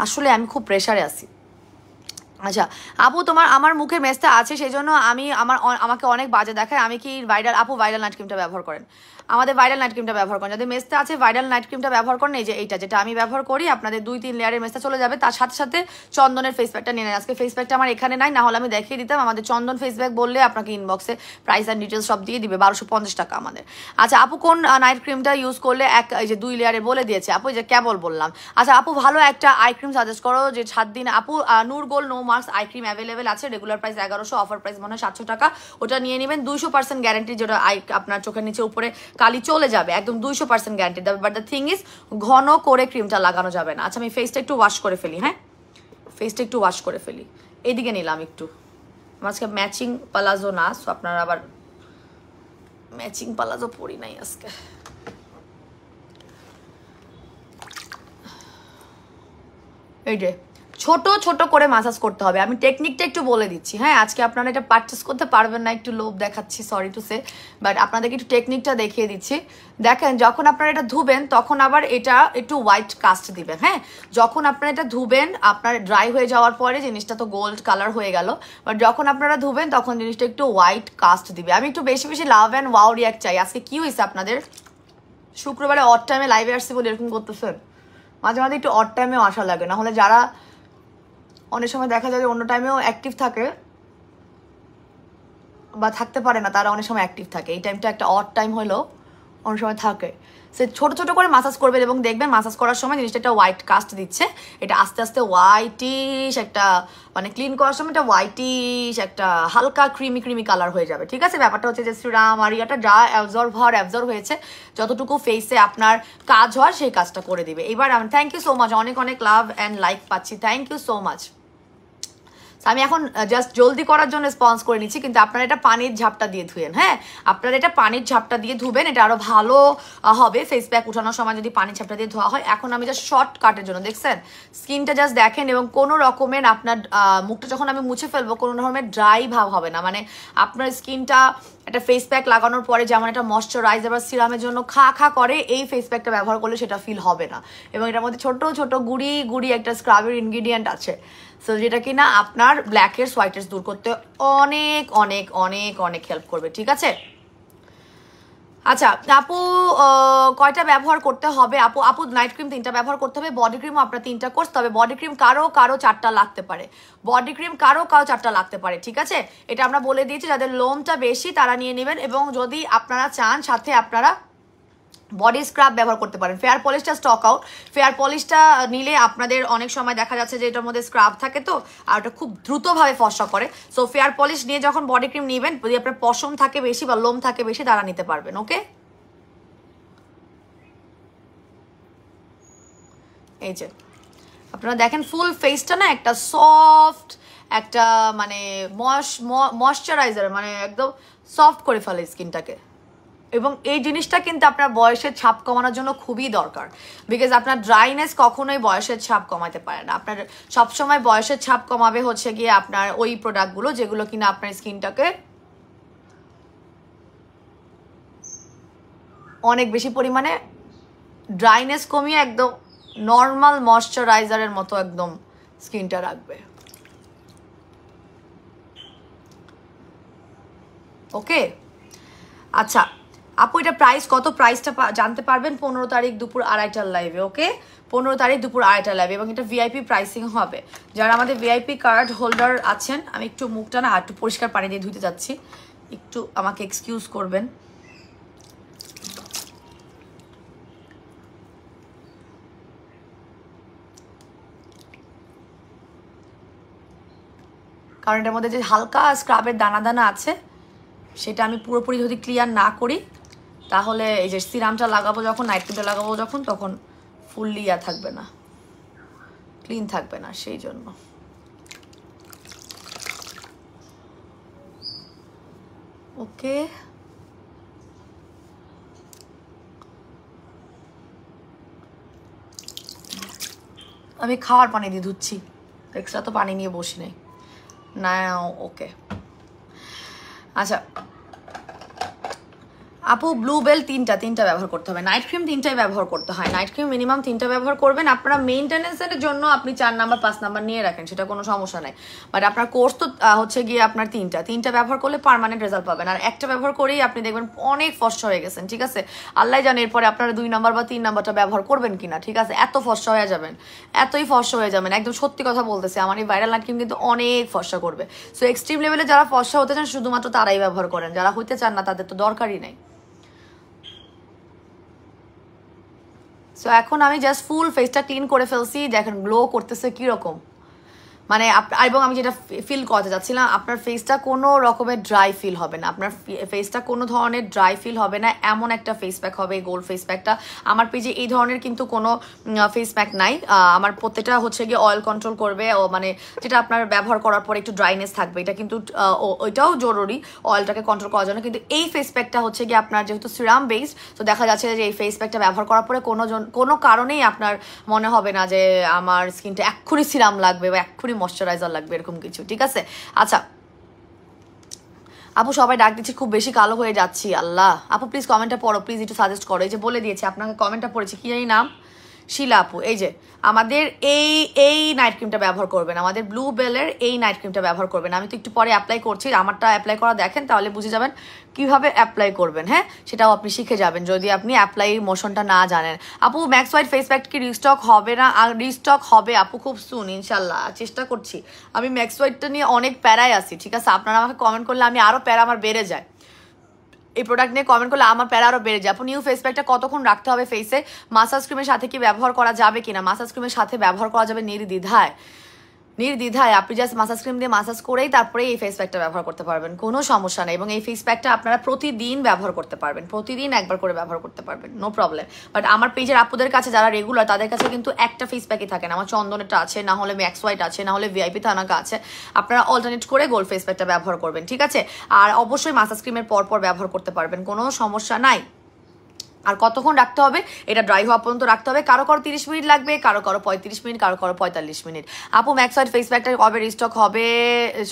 আসলে আমি খুব প্রেশারে আছি। আচ্ছা আপু আমার মুখের মেজটা আছে সেই জন্য আমাকে অনেক বাজে দেখায়, আমি কি আপু ভাইরাল নাইট ক্রিমটা ব্যবহার করেন? আমাদের ভাইরাল নাইট ক্রিমটা ব্যবহার করেন, যাদের মেজটা আছে ভাইরাল নাইট ক্রিমটা ব্যবহার করেন, এই যে এইটা যেটা আমি ব্যবহার করি, আপনাদের 2-3 লেয়ারের মেজটা চলে যাবে, তার সাথে সাথে চন্দনের ফেস প্যাকটা নিয়ে নেন। আজকে ফেস প্যাকটা আমার এখানে নাই, না হলে আমি দেখিয়ে দিতাম, আমাদের চন্দন ফেস প্যাক বললে আপনাকে ইনবক্সে প্রাইস অ্যান্ড ডিটেলস সব দিয়ে দিবে, 1250 টাকা আমাদের। আচ্ছা আপু কোন নাইট ক্রিমটা ইউজ করলে এই যে 2 লেয়ারে বলে দিয়েছে আপু, যে কেবল বললাম। আচ্ছা আপু ভালো একটা আই ক্রিম সাজেস্ট করো যে 7 দিন, আপু নূর গোল no marks eye cream available আছে, রেগুলার প্রাইস 1100, অফার প্রাইস মনে হয় 700 টাকা। ওটা নিয়ে নেবেন, 200% গ্যারান্টি, যেটা আই আপনার চোখের নিচে উপরে কালি চলে যাবে, একদম 200% গ্যারান্টি দেবে। বাট দ্য থিং ইজ ঘন করে ক্রিমটা লাগানো যাবে না। আচ্ছা আমি ফেসটা একটু ওয়াশ করে ফেলি, হ্যাঁ ফেসটা একটু ওয়াশ করে ফেলি। এদিকে নিলাম একটু, আজকে ম্যাচিং পালাজো না, সো আপনারা আবার ম্যাচিং পালাজো পরি নাই আজকে। এই যে ছোট ছোট করে মাসাজ করতে হবে। আমি টেকনিকটা একটু বলে দিচ্ছি, হ্যাঁ আজকে আপনারা এটা পারচেস করতে পারবেন না, একটু লোভ দেখাচ্ছি, সরি টু সে, বাট আপনাদেরকে একটু টেকনিকটা দেখিয়ে দিচ্ছি। দেখেন যখন আপনারা এটা ধুবেন তখন আবার এটা একটু হোয়াইট কাস্ট দিবেন, হ্যাঁ যখন আপনারা এটা ধুবেন আপনার ড্রাই হয়ে যাওয়ার পরে জিনিসটা তো গোল্ড কালার হয়ে গেল, বাট যখন আপনারা ধুবেন তখন জিনিসটা একটু হোয়াইট কাস্ট দিবে। আমি একটু বেশি বেশি লাভ অ্যান্ড ওয়াও রিয়াক্ট চাই। আজকে কি হয়েছে আপনাদের, শুক্রবারে অড টাইমে লাইভে আসছি বলে এরকম করতেছেন, মাঝে মাঝে একটু অড টাইমেও আসা লাগে, না হলে যারা অনেক সময় দেখা যায় যে অন্য টাইমেও অ্যাক্টিভ থাকে বা থাকতে পারে না, তারা অনেক সময় অ্যাক্টিভ থাকে, এই টাইমটা একটা অড টাইম হলেও অনেক সময় থাকে। সে ছোট ছোট করে মাসাজ করবেন এবং দেখবেন মাসাজ করার সময় জিনিসটা একটা হোয়াইট কাস্ট দিচ্ছে, এটা আস্তে আস্তে হোয়াইটিশ একটা মানে ক্লিন করার সময় এটা হোয়াইটিশ একটা হালকা ক্রিমি ক্রিমি কালার হয়ে যাবে, ঠিক আছে। ব্যাপারটা হচ্ছে যে শ্রীরাম আর ইয়াটা যা অ্যাবজর্ভ হয়েছে, যতটুকু ফেসে আপনার কাজ হয় সেই কাজটা করে দিবে। এবার আমি থ্যাংক ইউ সো মাচ, অনেক অনেক লাভ অ্যান্ড লাইক পাচ্ছি, থ্যাংক ইউ সো মাচ। আমি এখন জাস্ট জলদি করার জন্য রেসপন্স করে নিচ্ছি, কিন্তু আপনারা এটা পানির ঝাপটা দিয়ে ধুয়েন, হ্যাঁ আপনারা এটা পানির ঝাপটা দিয়ে ধুবেন, এটা আরো ভালো হবে। ফেস প্যাক উঠানোর সময় যদি পানির ঝাপটা দিয়ে ধোয়া হয়। এখন আমি জাস্ট শর্ট কাটের জন্য দেখছেন স্কিনটা জাস্ট দেখেন, এবং কোনো রকমের আপনার মুখটা যখন আমি মুছে ফেলবো কোনো রকমের ড্রাই ভাব হবে না, মানে আপনার স্কিনটা একটা ফেস প্যাক লাগানোর পরে যেমন একটা ময়শ্চারাইজার বা সিরামের জন্য খা খা করে, এই ফেস প্যাকটা ব্যবহার করলে সেটা ফিল হবে না। এবং এটার মধ্যে ছোট ছোট গুড়ি গুড়ি একটা স্ক্রাবের ইনগ্রিডিয়েন্ট আছে, সো যেটা কিনা আপনার ব্ল্যাকের হোয়াইটেস দূর করতে অনেক অনেক অনেক অনেক হেল্প করবে, ঠিক আছে। আচ্ছা আপু কয়টা ব্যবহার করতে হবে? আপু নাইট ক্রিম 3টা ব্যবহার করতে হবে, বডি ক্রিমও আপনার 3টা কোর্স, তবে বডি ক্রিম কারো 4টা লাগতে পারে, বডি ক্রিম কারো 4টা লাগতে পারে, ঠিক আছে। এটা আমরা বলে দিয়েছি, যাদের লোমটা বেশি তারা নিয়ে নেবেন, এবং যদি আপনারা চান সাথে আপনারা বডি স্ক্রাব ব্যবহার করতে পারেন। ফেয়ার পলিশটা স্টক আউট, ফেয়ার পলিশটা নিলে আপনাদের অনেক সময় দেখা যাচ্ছে যে এটার মধ্যে স্ক্রাব থাকে তো, আর ওটা খুব দ্রুতভাবে ফর্সা করে। সো ফেয়ার পলিশ নিয়ে যখন বডি ক্রিম নেবেন, যদি আপনার পশম থাকে বেশি বা লোম থাকে বেশি তারা নিতে পারবেন, ওকে। এই যে আপনারা দেখেন ফুল ফেসটা না একটা সফট একটা মানে ময়শ্চারাইজার, মানে একদম সফট করে ফেলে স্কিনটাকে। এবং এই জিনিসটা কিন্তু আপনার বয়সের ছাপ কমানোর জন্য খুবই দরকার, বিকজ আপনার ড্রাইনেস কখনোই বয়সের ছাপ কমাতে পারে না। আপনার সবসময় বয়সের ছাপ কমাবে হচ্ছে গিয়ে আপনার ওই প্রোডাক্টগুলো যেগুলো কিনা আপনার স্কিনটাকে অনেক বেশি পরিমাণে ড্রাইনেস কমিয়ে একদম নর্মাল ময়শ্চারাইজারের মতো একদম স্কিনটা রাখবে, ওকে। আচ্ছা আপু এটা প্রাইস কত, প্রাইসটা জানতে পারবেন 15 তারিখ দুপুর 2:30টার লাইভে, ওকে 15 তারিখ দুপুর 2:30টার লাইভে, এবং এটা ভিআইপি প্রাইসিং হবে। যারা আমাদের ভিআইপি কার্ড হোল্ডার আছেন, আমি একটু মুখটা না একটু পরিষ্কার পানি দিয়ে ধুতে যাচ্ছি, একটু আমাকে এক্সকিউজ করবেন। কারণ এটার মধ্যে যে হালকা স্ক্রাবের দানা দানা আছে সেটা আমি পুরোপুরি যদি ক্লিয়ার না করি তাহলে এই যে সিরামটা লাগাবো যখন, নাইট ক্রিমটা লাগাবো যখন, তখন ফুললি থাকবে না, ক্লিন থাকবে না, সেই জন্য। ওকে আমি খাওয়ার পানি দিয়ে ধুচ্ছি, এক্সট্রা তো পানি নিয়ে বসি নাই না, ওকে। আচ্ছা আপু ব্লু বেল 3টা ব্যবহার করতে হবে, নাইট ক্রিম 3টাই ব্যবহার করতে হয়, নাইট ক্রিম মিনিমাম 3টা ব্যবহার করবেন। আপনারা মেইনটেনেন্সের জন্য আপনি 4 নাম্বার 5 নাম্বার নিয়ে রাখেন, সেটা কোনো সমস্যা নাই, বাট আপনার কোর্স তো হচ্ছে গিয়ে আপনার 3টা ব্যবহার করলে পার্মানেন্ট রেজাল্ট পাবেন। আর একটা ব্যবহার করেই আপনি দেখবেন অনেক ফর্সা হয়ে গেছেন, ঠিক আছে। আল্লাহ জানে এরপরে আপনারা 2 নাম্বার বা 3 নাম্বারটা ব্যবহার করবেন কিনা, ঠিক আছে। এত ফর্সা হয়ে যাবেন, এতই ফর্সা হয়ে যাবেন, একদম সত্যি কথা বলতেছে, আমার এই ভাইরাল নাইট ক্রিম কিন্তু অনেক ফর্সা করবে। সো এক্সট্রিম লেভেলে যারা ফর্সা হতে চান শুধুমাত্র তারাই ব্যবহার করেন, যারা হইতে চান না তাদের তো দরকারই নেই। সো এখন আমি জাস্ট ফুল ফেসটা ক্লিন করে ফেলছি, দেখেন গ্লো করতেছে কিরকম, মানে এবং আমি যেটা ফিল করতে যাচ্ছিলাম, আপনার ফেসটা কোনো রকমের ড্রাই ফিল হবে না, আপনার ফেসটা কোনো ধরনের ড্রাই ফিল হবে না, এমন একটা ফেস প্যাক হবে গোল্ড ফেস প্যাকটা। আমার পেজে এই ধরনের কিন্তু কোনো ফেস প্যাক নাই। আমার প্রত্যেকটা হচ্ছে গিয়ে অয়েল কন্ট্রোল করবে, ও মানে যেটা আপনার ব্যবহার করার পর একটু ড্রাইনেস থাকবে, এটা কিন্তু ওইটাও জরুরি অয়েলটাকে কন্ট্রোল করার জন্য। কিন্তু এই ফেস প্যাকটা হচ্ছে গিয়ে আপনার যেহেতু সিরাম বেসড, তো দেখা যাচ্ছে যে এই ফেস প্যাকটা ব্যবহার করার পরে কোনো কারণেই আপনার মনে হবে না যে আমার স্কিনটা এক্ষুনি সিরাম লাগবে বা এক্ষুনি ময়শ্চারাইজার লাগবে, এরকম কিছু। ঠিক আছে, আচ্ছা আপু সবাই ডাক দিচ্ছি, খুব বেশি কালো হয়ে যাচ্ছি। আল্লাহ, আপু প্লিজ কমেন্টটা পড়ো, প্লিজ একটু সাজেস্ট করো। এই যে বলে দিয়েছি আপনাকে, কমেন্টটা পড়েছি, কি জানি নাম, শিলা আপু। এই যে আমাদের এই নাইট ক্রিমটা ব্যবহার করবেন, আমাদের ব্লু বেলের এই নাইট ক্রিমটা ব্যবহার করবেন। আমি তো একটু পরে অ্যাপ্লাই করছি, আমারটা অ্যাপ্লাই করা দেখেন, তাহলে বুঝে যাবেন কিভাবে অ্যাপ্লাই করবেন। হ্যাঁ, সেটাও আপনি শিখে যাবেন যদি আপনি অ্যাপ্লাই মোশনটা না জানেন। আপু ম্যাক্স হোয়াইট ফেস প্যাক কি রিস্টক হবে না? আর রিস্টক হবে আপু খুব সুন ইনশাল্লাহ, চেষ্টা করছি। আমি ম্যাক্স হোয়াইটটা নিয়ে অনেক প্যারায় আছি, ঠিক আছে? আপনারা আমাকে কমেন্ট করলে আমি আরও প্যারা আমার বেড়ে যায়, এই প্রোডাক্ট নিয়ে কমেন্ট করলে আমার প্যারা আরও বেড়ে যায়। আপু নিউ ফেস প্যাকটা কতক্ষণ রাখতে হবে ফেসে? মাসাজ ক্রিমের সাথে কি ব্যবহার করা যাবে কিনা? মাসাজ ক্রিমের সাথে ব্যবহার করা যাবে নির্দ্বিধায়, আপনি জাস্ট মাসাজ ক্রিম দিয়ে মাসাজ করেই তারপরে এই ফেস প্যাকটা ব্যবহার করতে পারবেন, কোনো সমস্যা নেই। এবং এই ফেস প্যাকটা আপনারা প্রতিদিন ব্যবহার করতে পারবেন, প্রতিদিন একবার করে ব্যবহার করতে পারবেন, নো প্রবলেম। বাট আমার পেজের আপুদের কাছে যারা রেগুলার, তাদের কাছে কিন্তু একটা ফেস প্যাকই থাকে না। আমার চন্দনেরটা আছে, না হলে ম্যাক্স হোয়াইট আছে, না হলে ভিআইপি থানাকা আছে। আপনারা অল্টারনেট করে গোল্ড ফেস প্যাকটা ব্যবহার করবেন, ঠিক আছে? আর অবশ্যই মাসাজ ক্রিমের পর ব্যবহার করতে পারবেন, কোনো সমস্যা নাই। আর কতক্ষণ রাখতে হবে? এটা ড্রাই হওয়া পর্যন্ত রাখতে হবে। কারো 30 মিনিট লাগবে, কারো 35 মিনিট, কারো 45 মিনিট। আপু ম্যাক্স হোয়াইট ফেস প্যাকটা কবে রিস্টক হবে?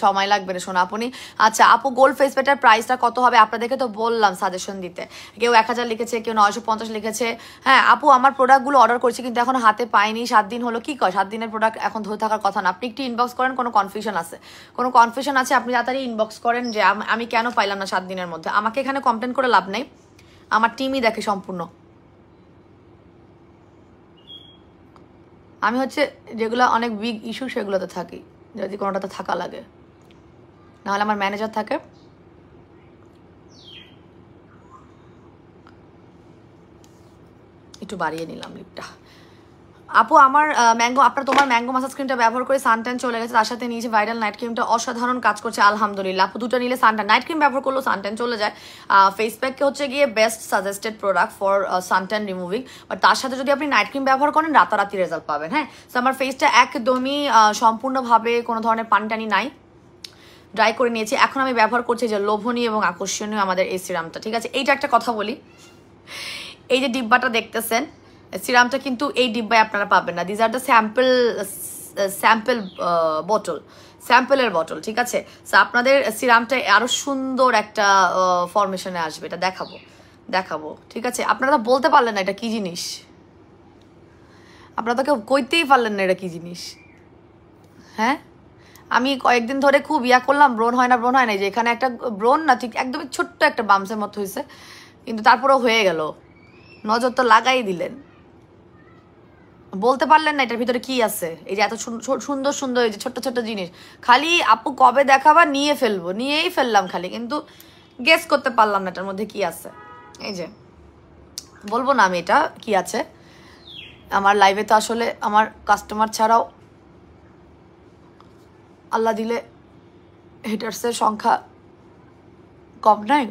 সময় লাগবে রে শোনা আপনি। আচ্ছা আপু গোল্ড ফেস প্যাকটার প্রাইসটা কত হবে? আপনাদেরকে তো বললাম সাজেশন দিতে, কেউ 1000 লিখেছে, কেউ 950 লিখেছে। হ্যাঁ আপু, আমার প্রোডাক্টগুলো অর্ডার করছি কিন্তু এখন হাতে পাইনি, 7 দিন হলো। কি কয় 7 দিনের প্রোডাক্ট এখন ধরে থাকার কথা না। আপনি একটু ইনবক্স করেন, কোনো কনফিউশন আছে আপনি তাড়াতাড়ি ইনবক্স করেন যে আমি কেন পাইলাম না 7 দিনের মধ্যে। আমাকে এখানে কমপ্লেন করে লাভ নেই, আমার টিমই দেখে সম্পূর্ণ। আমি হচ্ছে যেগুলো অনেক বিগ ইস্যু সেগুলোতে থাকি, যদি কোনোটাতে থাকা লাগে, নাহলে আমার ম্যানেজার থাকে। একটু বাড়িয়ে নিলাম লিপটা। আপু আমার তোমার ম্যাঙ্গো মাসাজ ক্রিমটা ব্যবহার করে সানট্যান চলে গেছে, তার সাথে নিয়েছে ভাইরাল নাইট ক্রিমটা, অসাধারণ কাজ করছে আলহামদুলিল্লাহ। আপু দুটো নিলে সানট্যান, নাইট ক্রিম ব্যবহার করলেও সানট্যান চলে যায়। ফেস প্যাককে হচ্ছে গিয়ে best suggested product for suntan removing, but তার সাথে যদি আপনি নাইট ক্রিম ব্যবহার করেন রাতারাতি রেজাল্ট পাবেন। হ্যাঁ, তো আমার ফেসটা একদমই সম্পূর্ণভাবে কোনো ধরনের পানি নাই, ড্রাই করে নিয়েছি। এখন আমি ব্যবহার করছি যে লোভনীয় এবং আকর্ষণীয় আমাদের এই সিরামটা, ঠিক আছে? এইটা একটা কথা বলি, এই যে ডিব্বাটা দেখতেছেন সিরামটা কিন্তু এই ডিব্বায় আপনারা পাবেন না। দিস আর দ্য স্যাম্পল স্যাম্পলের বটল, ঠিক আছে? সো আপনাদের সিরামটা আরো সুন্দর একটা ফরমেশনে আসবে, এটা দেখাবো, ঠিক আছে? আপনারা তো বলতে পারলেন না এটা কি জিনিস, আপনারা তো কেউ কইতেই পারলেন না এটা কি জিনিস। হ্যাঁ, আমি কয়েকদিন ধরে খুব করলাম, ব্রণ হয় না, যে এখানে একটা ব্রণ না, ঠিক একদমই ছোট্ট একটা বামসের মতো হয়েছে, কিন্তু তারপরেও হয়ে গেল। নজর তো লাগাই দিলেন, বলতে পারলেন না এটার ভিতরে কি আছে। এই যে এত সুন্দর এই যে ছোট্ট জিনিস, খালি আপু কবে দেখাবা, নিয়েই ফেললাম খালি, কিন্তু গেস করতে পারলাম না এটার মধ্যে কি আছে। এই যে বলবো না আমি এটা কি আছে, আমার লাইভে তো আসলে আমার কাস্টমার ছাড়াও আল্লাহ দিলে হেটার্সের সংখ্যা কম নাই।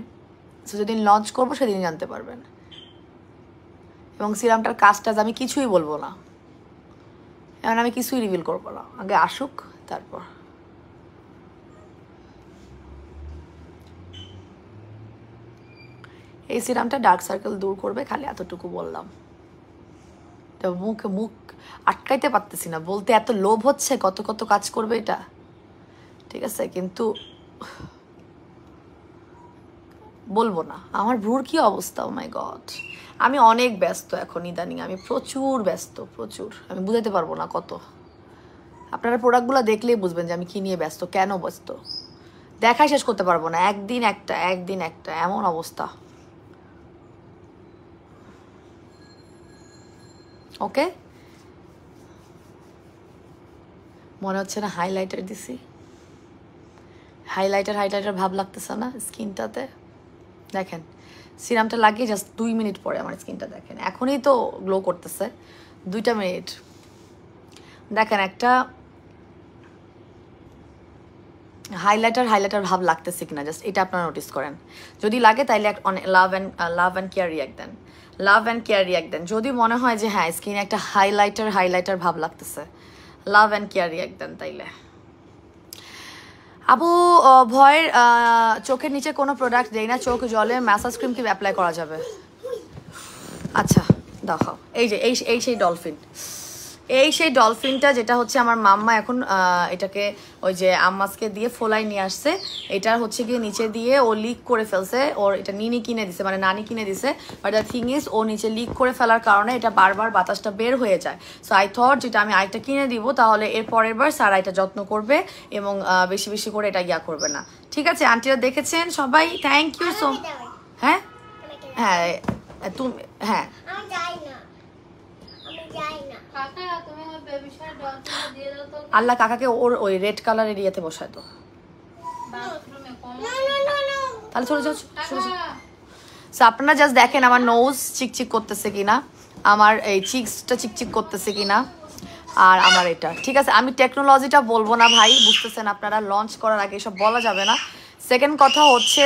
যেদিন লঞ্চ করবো সেদিন জানতে পারবেন। এবং সিরামটার কাজটা আমি কিছুই বলবো না, এখন আমি কিছুই রিভিল করবো না, আগে আসুক তারপর। এই সিরামটা ডার্ক সার্কেল দূর করবে, খালি এতটুকু বললাম। মুখ আটকাইতে পারতেছি না, বলতে এত লোভ হচ্ছে, কত কাজ করবে এটা, ঠিক আছে? কিন্তু বলবো না। আমার ভ্রুর কি অবস্থা, ও মাই গড! আমি অনেক ব্যস্ত এখন ইদানিং, আমি প্রচুর ব্যস্ত, আমি বুঝাতে পারবো না কত। আপনারা প্রোডাক্টগুলো দেখলেই বুঝবেন যে আমি কি নিয়ে ব্যস্ত, কেন ব্যস্ত, দেখাই শেষ করতে পারবো না, একদিন একটা এমন অবস্থা। ওকে, মনে হচ্ছে না হাইলাইটার দিছি, হাইলাইটার ভাব লাগতেছে না স্কিনটাতে। দেখেন সিরামটা লাগিয়ে জাস্ট 2 মিনিট পরে আমার স্কিনটা দেখেন, এখনই তো গ্লো করতেছে, 2 মিনিট। দেখেন একটা হাইলাইটার ভাব লাগতেছে কিনা জাস্ট এটা আপনারা নোটিস করেন। যদি লাগে তাইলে লাভ অ্যান্ড কেয়ার রিয়াক্ট দেন, লাভ অ্যান্ড কেয়ার রিয়াক্ট দেন। যদি মনে হয় যে হ্যাঁ স্কিনে একটা হাইলাইটার ভাব লাগতেছে, লাভ অ্যান্ড কেয়ার রিয়াক্ট দেন তাইলে। আপু ভয়ের চোখের নিচে কোনো প্রোডাক্ট দেই না, চোখ জলে ম্যাসাজ ক্রিম কি অ্যাপ্লাই করা যাবে? আচ্ছা দেখাও, এই সেই ডলফিনটা যেটা হচ্ছে আমার মাম্মা এখন এটাকে ওই যে আম্মাসকে দিয়ে ফোলাই নিয়ে আসছে। এটা হচ্ছে গিয়ে নিচে দিয়ে ও লিক করে ফেলছে, ওর এটা নিনি কিনে দিছে, মানে নানি কিনে দিছে। বাট দ্য থিং ইজ ও নিচে লিক করে ফেলার কারণে এটা বারবার বাতাসটা বের হয়ে যায়। সো আই থট যেটা আমি আরেকটা কিনে দিব তাহলে এর পরের বার স্যার এটা যত্ন করবে এবং বেশি বেশি করে এটা ইয়া করবে না। ঠিক আছে আন্টিরা দেখেছেন সবাই, থ্যাংক ইউ সো। হ্যাঁ হ্যাঁ তুমি হ্যাঁ আল্লাহ কাকাকে ওর ওই রেড কালার এরিয়াতে বসায় তো, তাহলে চলে যাও। সো আপনারা জাস্ট দেখেন আমার নোজ চিকচিক করতেছে কিনা, আমার এই চিক্সটা চিকচিক করতেছে কিনা, আর আমার এটা ঠিক আছে। আমি টেকনোলজিটা বলবো না ভাই, বুঝতেছেন আপনারা, লঞ্চ করার আগে এসব বলা যাবে না। সেকেন্ড কথা হচ্ছে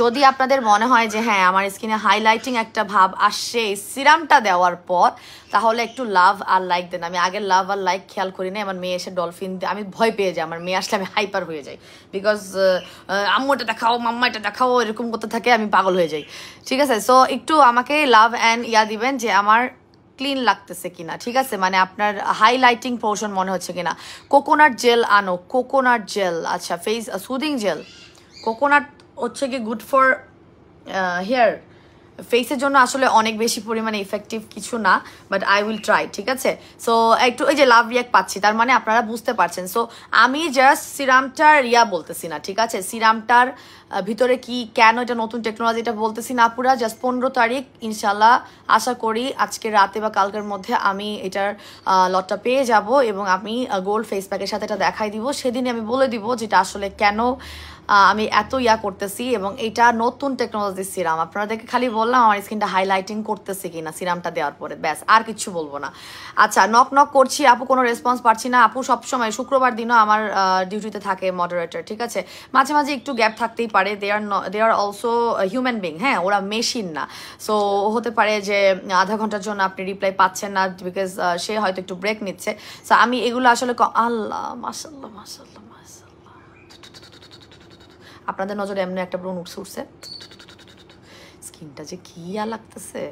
যদি আপনাদের মনে হয় যে হ্যাঁ আমার স্কিনে হাইলাইটিং একটা ভাব আসছে এই সিরামটা দেওয়ার পর, তাহলে একটু লাভ আর লাইক দেন। আমি আগে লাভ আর লাইক খেয়াল করি না, আমার মেয়ে এসে ডলফিন আমি ভয় পেয়ে যাই, আমার মেয়ে আসলে আমি হাইপার হয়ে যাই, বিকজ আম্মু এটা দেখাও, মাম্মা এটা দেখাও, এরকম করতে থাকে, আমি পাগল হয়ে যাই। ঠিক আছে, সো একটু আমাকে লাভ অ্যান্ড দিবেন যে আমার ক্লিন লাগতেছে কিনা। ঠিক আছে, মানে আপনার হাইলাইটিং পোর্শন মনে হচ্ছে কিনা। কোকোনাট জেল আনো, কোকোনাট জেল, আচ্ছা ফেস সুদিং জেল। কোকোনাট হচ্ছে কি গুড ফর হেয়ার, ফেসের জন্য আসলে অনেক বেশি পরিমাণে ইফেক্টিভ কিছু না, বাট আই উইল ট্রাই। ঠিক আছে, সো একটু এই যে লাভ রিয়াক্ট পাচ্ছি, তার মানে আপনারা বুঝতে পারছেন। সো আমি জাস্ট সিরামটার বলতেছি না, ঠিক আছে, সিরামটার ভিতরে কি কেন এটা নতুন টেকনোলজি এটা বলতেছি না পুরা। জাস্ট 15 তারিখ ইনশাল্লাহ আশা করি আজকে রাতে বা কালকের মধ্যে আমি এটার লটটা পেয়ে যাব এবং আমি গোল্ড ফেস প্যাকের সাথে এটা দেখাই দিব। সেদিনই আমি বলে দিব যেটা আসলে কেন আমি এত করতেছি, এবং এটা নতুন টেকনোলজির সিরাম। আপনাদেরকে খালি বললাম আমার স্কিনটা হাইলাইটিং করতেছে কিনা সিরামটা দেওয়ার পরে, ব্যাস, আর কিছু বলবো না। আচ্ছা, নক করছি আপু, কোনো রেসপন্স পাচ্ছি না। আপু সবসময় শুক্রবার দিনও আমার ডিউটিতে থাকে মডারেটর, ঠিক আছে, মাঝে মাঝে একটু গ্যাপ থাকতেই পারে। দে আর অলসো হিউম্যান বিং, হ্যাঁ, ওরা মেশিন না। সো হতে পারে যে আধা ঘন্টার জন্য আপনি রিপ্লাই পাচ্ছেন না, বিকজ সে হয়তো একটু ব্রেক নিচ্ছে। সো আমি এগুলো আসলে আল্লাহ মাশাল্লাহ মাশাল্লাহ মাশাল্লাহ, আপনাদের নজরে এমনি একটা ব্রণ উঠছে, স্কিনটা যে কি লাগতেছে।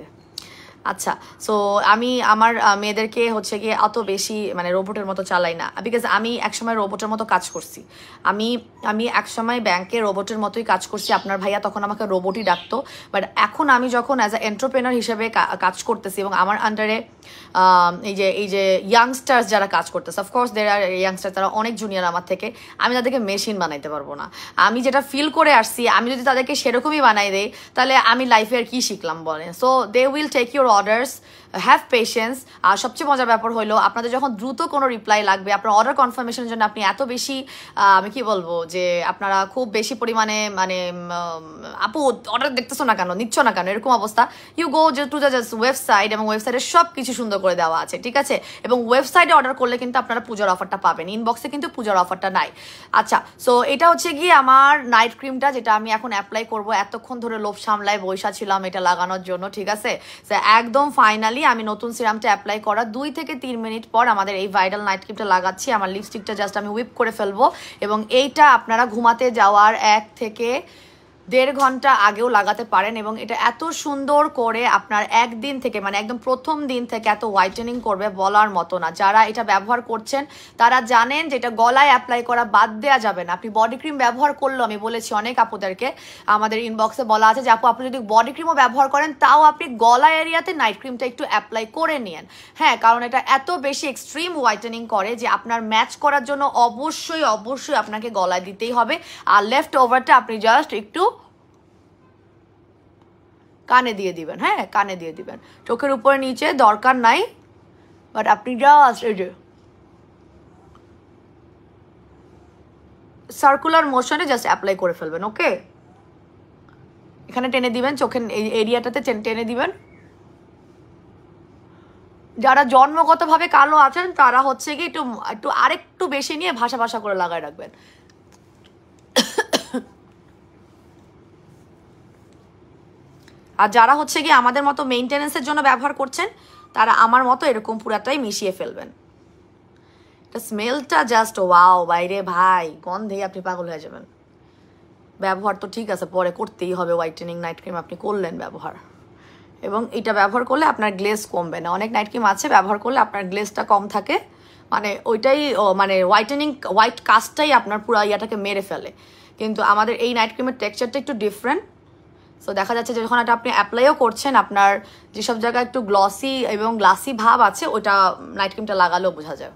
আচ্ছা, সো আমি আমার মেয়েদেরকে হচ্ছে গিয়ে অত বেশি মানে রোবটের মতো চালাই না, বিকজ আমি একসময় রোবটের মতো কাজ করছি। আমি একসময় ব্যাংকে রোবটের মতোই কাজ করছি, আপনার ভাইয়া তখন আমাকে রোবটই ডাকতো। বাট এখন আমি যখন অ্যাজ এ এন্টারপ্রেনার হিসেবে কাজ করতেছি এবং আমার আন্ডারে এই যে ইয়াংস্টার্স যারা কাজ করতেছে, অফকোর্স দের আর ইয়াংস্টার, তারা অনেক জুনিয়র আমার থেকে, আমি তাদেরকে মেশিন বানাইতে পারবো না। আমি যেটা ফিল করে আসছি, আমি যদি তাদেরকে সেরকমই বানাই দেই তাহলে আমি লাইফে আর কি শিখলাম বলে। So they will take your orders, have patience. আর সবচেয়ে মজার ব্যাপার হলো আপনাদের যখন দ্রুত কোনো রিপ্লাই লাগবে, আপনার অর্ডার কনফার্মেশনের জন্য আপনি এত বেশি আমি কি বলবো যে আপনারা খুব বেশি পরিমাণে মানে আপু অর্ডার দেখতেছো না কেন, নিচ্ছ না কেন, এরকম অবস্থা, you go to the website, এবং ওয়েবসাইটে সব কিছু সুন্দর করে দেওয়া আছে, ঠিক আছে। এবং ওয়েবসাইটে অর্ডার করলে কিন্তু আপনারা পূজার অফারটা পাবেন, ইনবক্সে কিন্তু পূজার অফারটা নাই। আচ্ছা, সো এটা হচ্ছে গিয়ে আমার নাইট ক্রিমটা, যেটা আমি এখন অ্যাপ্লাই করবো। এতক্ষণ ধরে লোভ সামলায় বৈশা ছিলাম এটা লাগানোর জন্য, ঠিক আছে। একদম ফাইনালি আমি নতুন সিরামটা অ্যাপ্লাই করা 2 থেকে 3 মিনিট পর আমাদের এই ভাইরাল নাইট ক্রিমটা লাগাচ্ছি। আমার লিপস্টিকটা জাস্ট আমি হুইপ করে ফেলবো, এবং এইটা আপনারা ঘুমাতে যাওয়ার 1 থেকে 1.5 ঘন্টা আগেও লাগাতে পারেন। এবং এটা এত সুন্দর করে আপনার একদিন থেকে মানে একদম প্রথম দিন থেকে এত হোয়াইটেনিং করবে বলার মতো না। যারা এটা ব্যবহার করছেন তারা জানেন যে এটা গলায় অ্যাপ্লাই করা বাদ দেওয়া যাবে না। আপনি বডি ক্রিম ব্যবহার করলেও, আমি বলেছি অনেক আপুদেরকে, আমাদের ইনবক্সে বলা আছে যে আপু আপনি যদি বডি ক্রিমও ব্যবহার করেন তাও আপনি গলা এরিয়াতে নাইট ক্রিমটা একটু অ্যাপ্লাই করে নিন, হ্যাঁ, কারণ এটা এত বেশি এক্সট্রিম হোয়াইটেনিং করে যে আপনার ম্যাচ করার জন্য অবশ্যই আপনাকে গলায় দিতেই হবে। আর লেফট ওভারটা আপনি জাস্ট একটু কানে দিয়ে দিবেন, হ্যাঁ, কানে দিয়ে দিবেন, চোখের উপরে নিচে দরকার নাই, বাট আপনি জাস্ট এই যে সার্কুলার মোশনে জাস্ট অ্যাপ্লাই করে ফেলবেন। ওকে, এখানে টেনে দিবেন, চোখের এই এরিয়াটাতে টেনে দিবেন, যারা জন্মগতভাবে কালো আছেন তারা হচ্ছে কি একটু একটু আরেকটু বেশি নিয়ে ভাষা ভাষা করে লাগায় রাখবেন। আর যারা হচ্ছে কি আমাদের মতো মেইনটেনেন্সের জন্য ব্যবহার করছেন তারা আমার মতো এরকম পুরাটাই মিশিয়ে ফেলবেন। স্মেলটা জাস্ট ওয়াও, বাইরে ভাই গন্ধেই আপনি পাগল হয়ে যাবেন। ব্যবহার তো ঠিক আছে, পরে করতেই হবে। হোয়াইটেনিং নাইট ক্রিম আপনি করলেন ব্যবহার, এবং এটা ব্যবহার করলে আপনার গ্লেজ কমবে না। অনেক নাইট ক্রিম আছে ব্যবহার করলে আপনার গ্লেজটা কম থাকে, মানে ওইটাই মানে হোয়াইট কাস্টটাই আপনার পুরো ইয়াটাকে মেরে ফেলে। কিন্তু আমাদের এই নাইট ক্রিমের টেক্সচারটা একটু ডিফারেন্ট। সো দেখা যাচ্ছে যে যখন এটা আপনি অ্যাপ্লাইও করছেন, আপনার যেসব জায়গায় একটু গ্লসি এবং গ্লাসি ভাব আছে ওটা নাইট ক্রিমটা লাগালেও বোঝা যায়।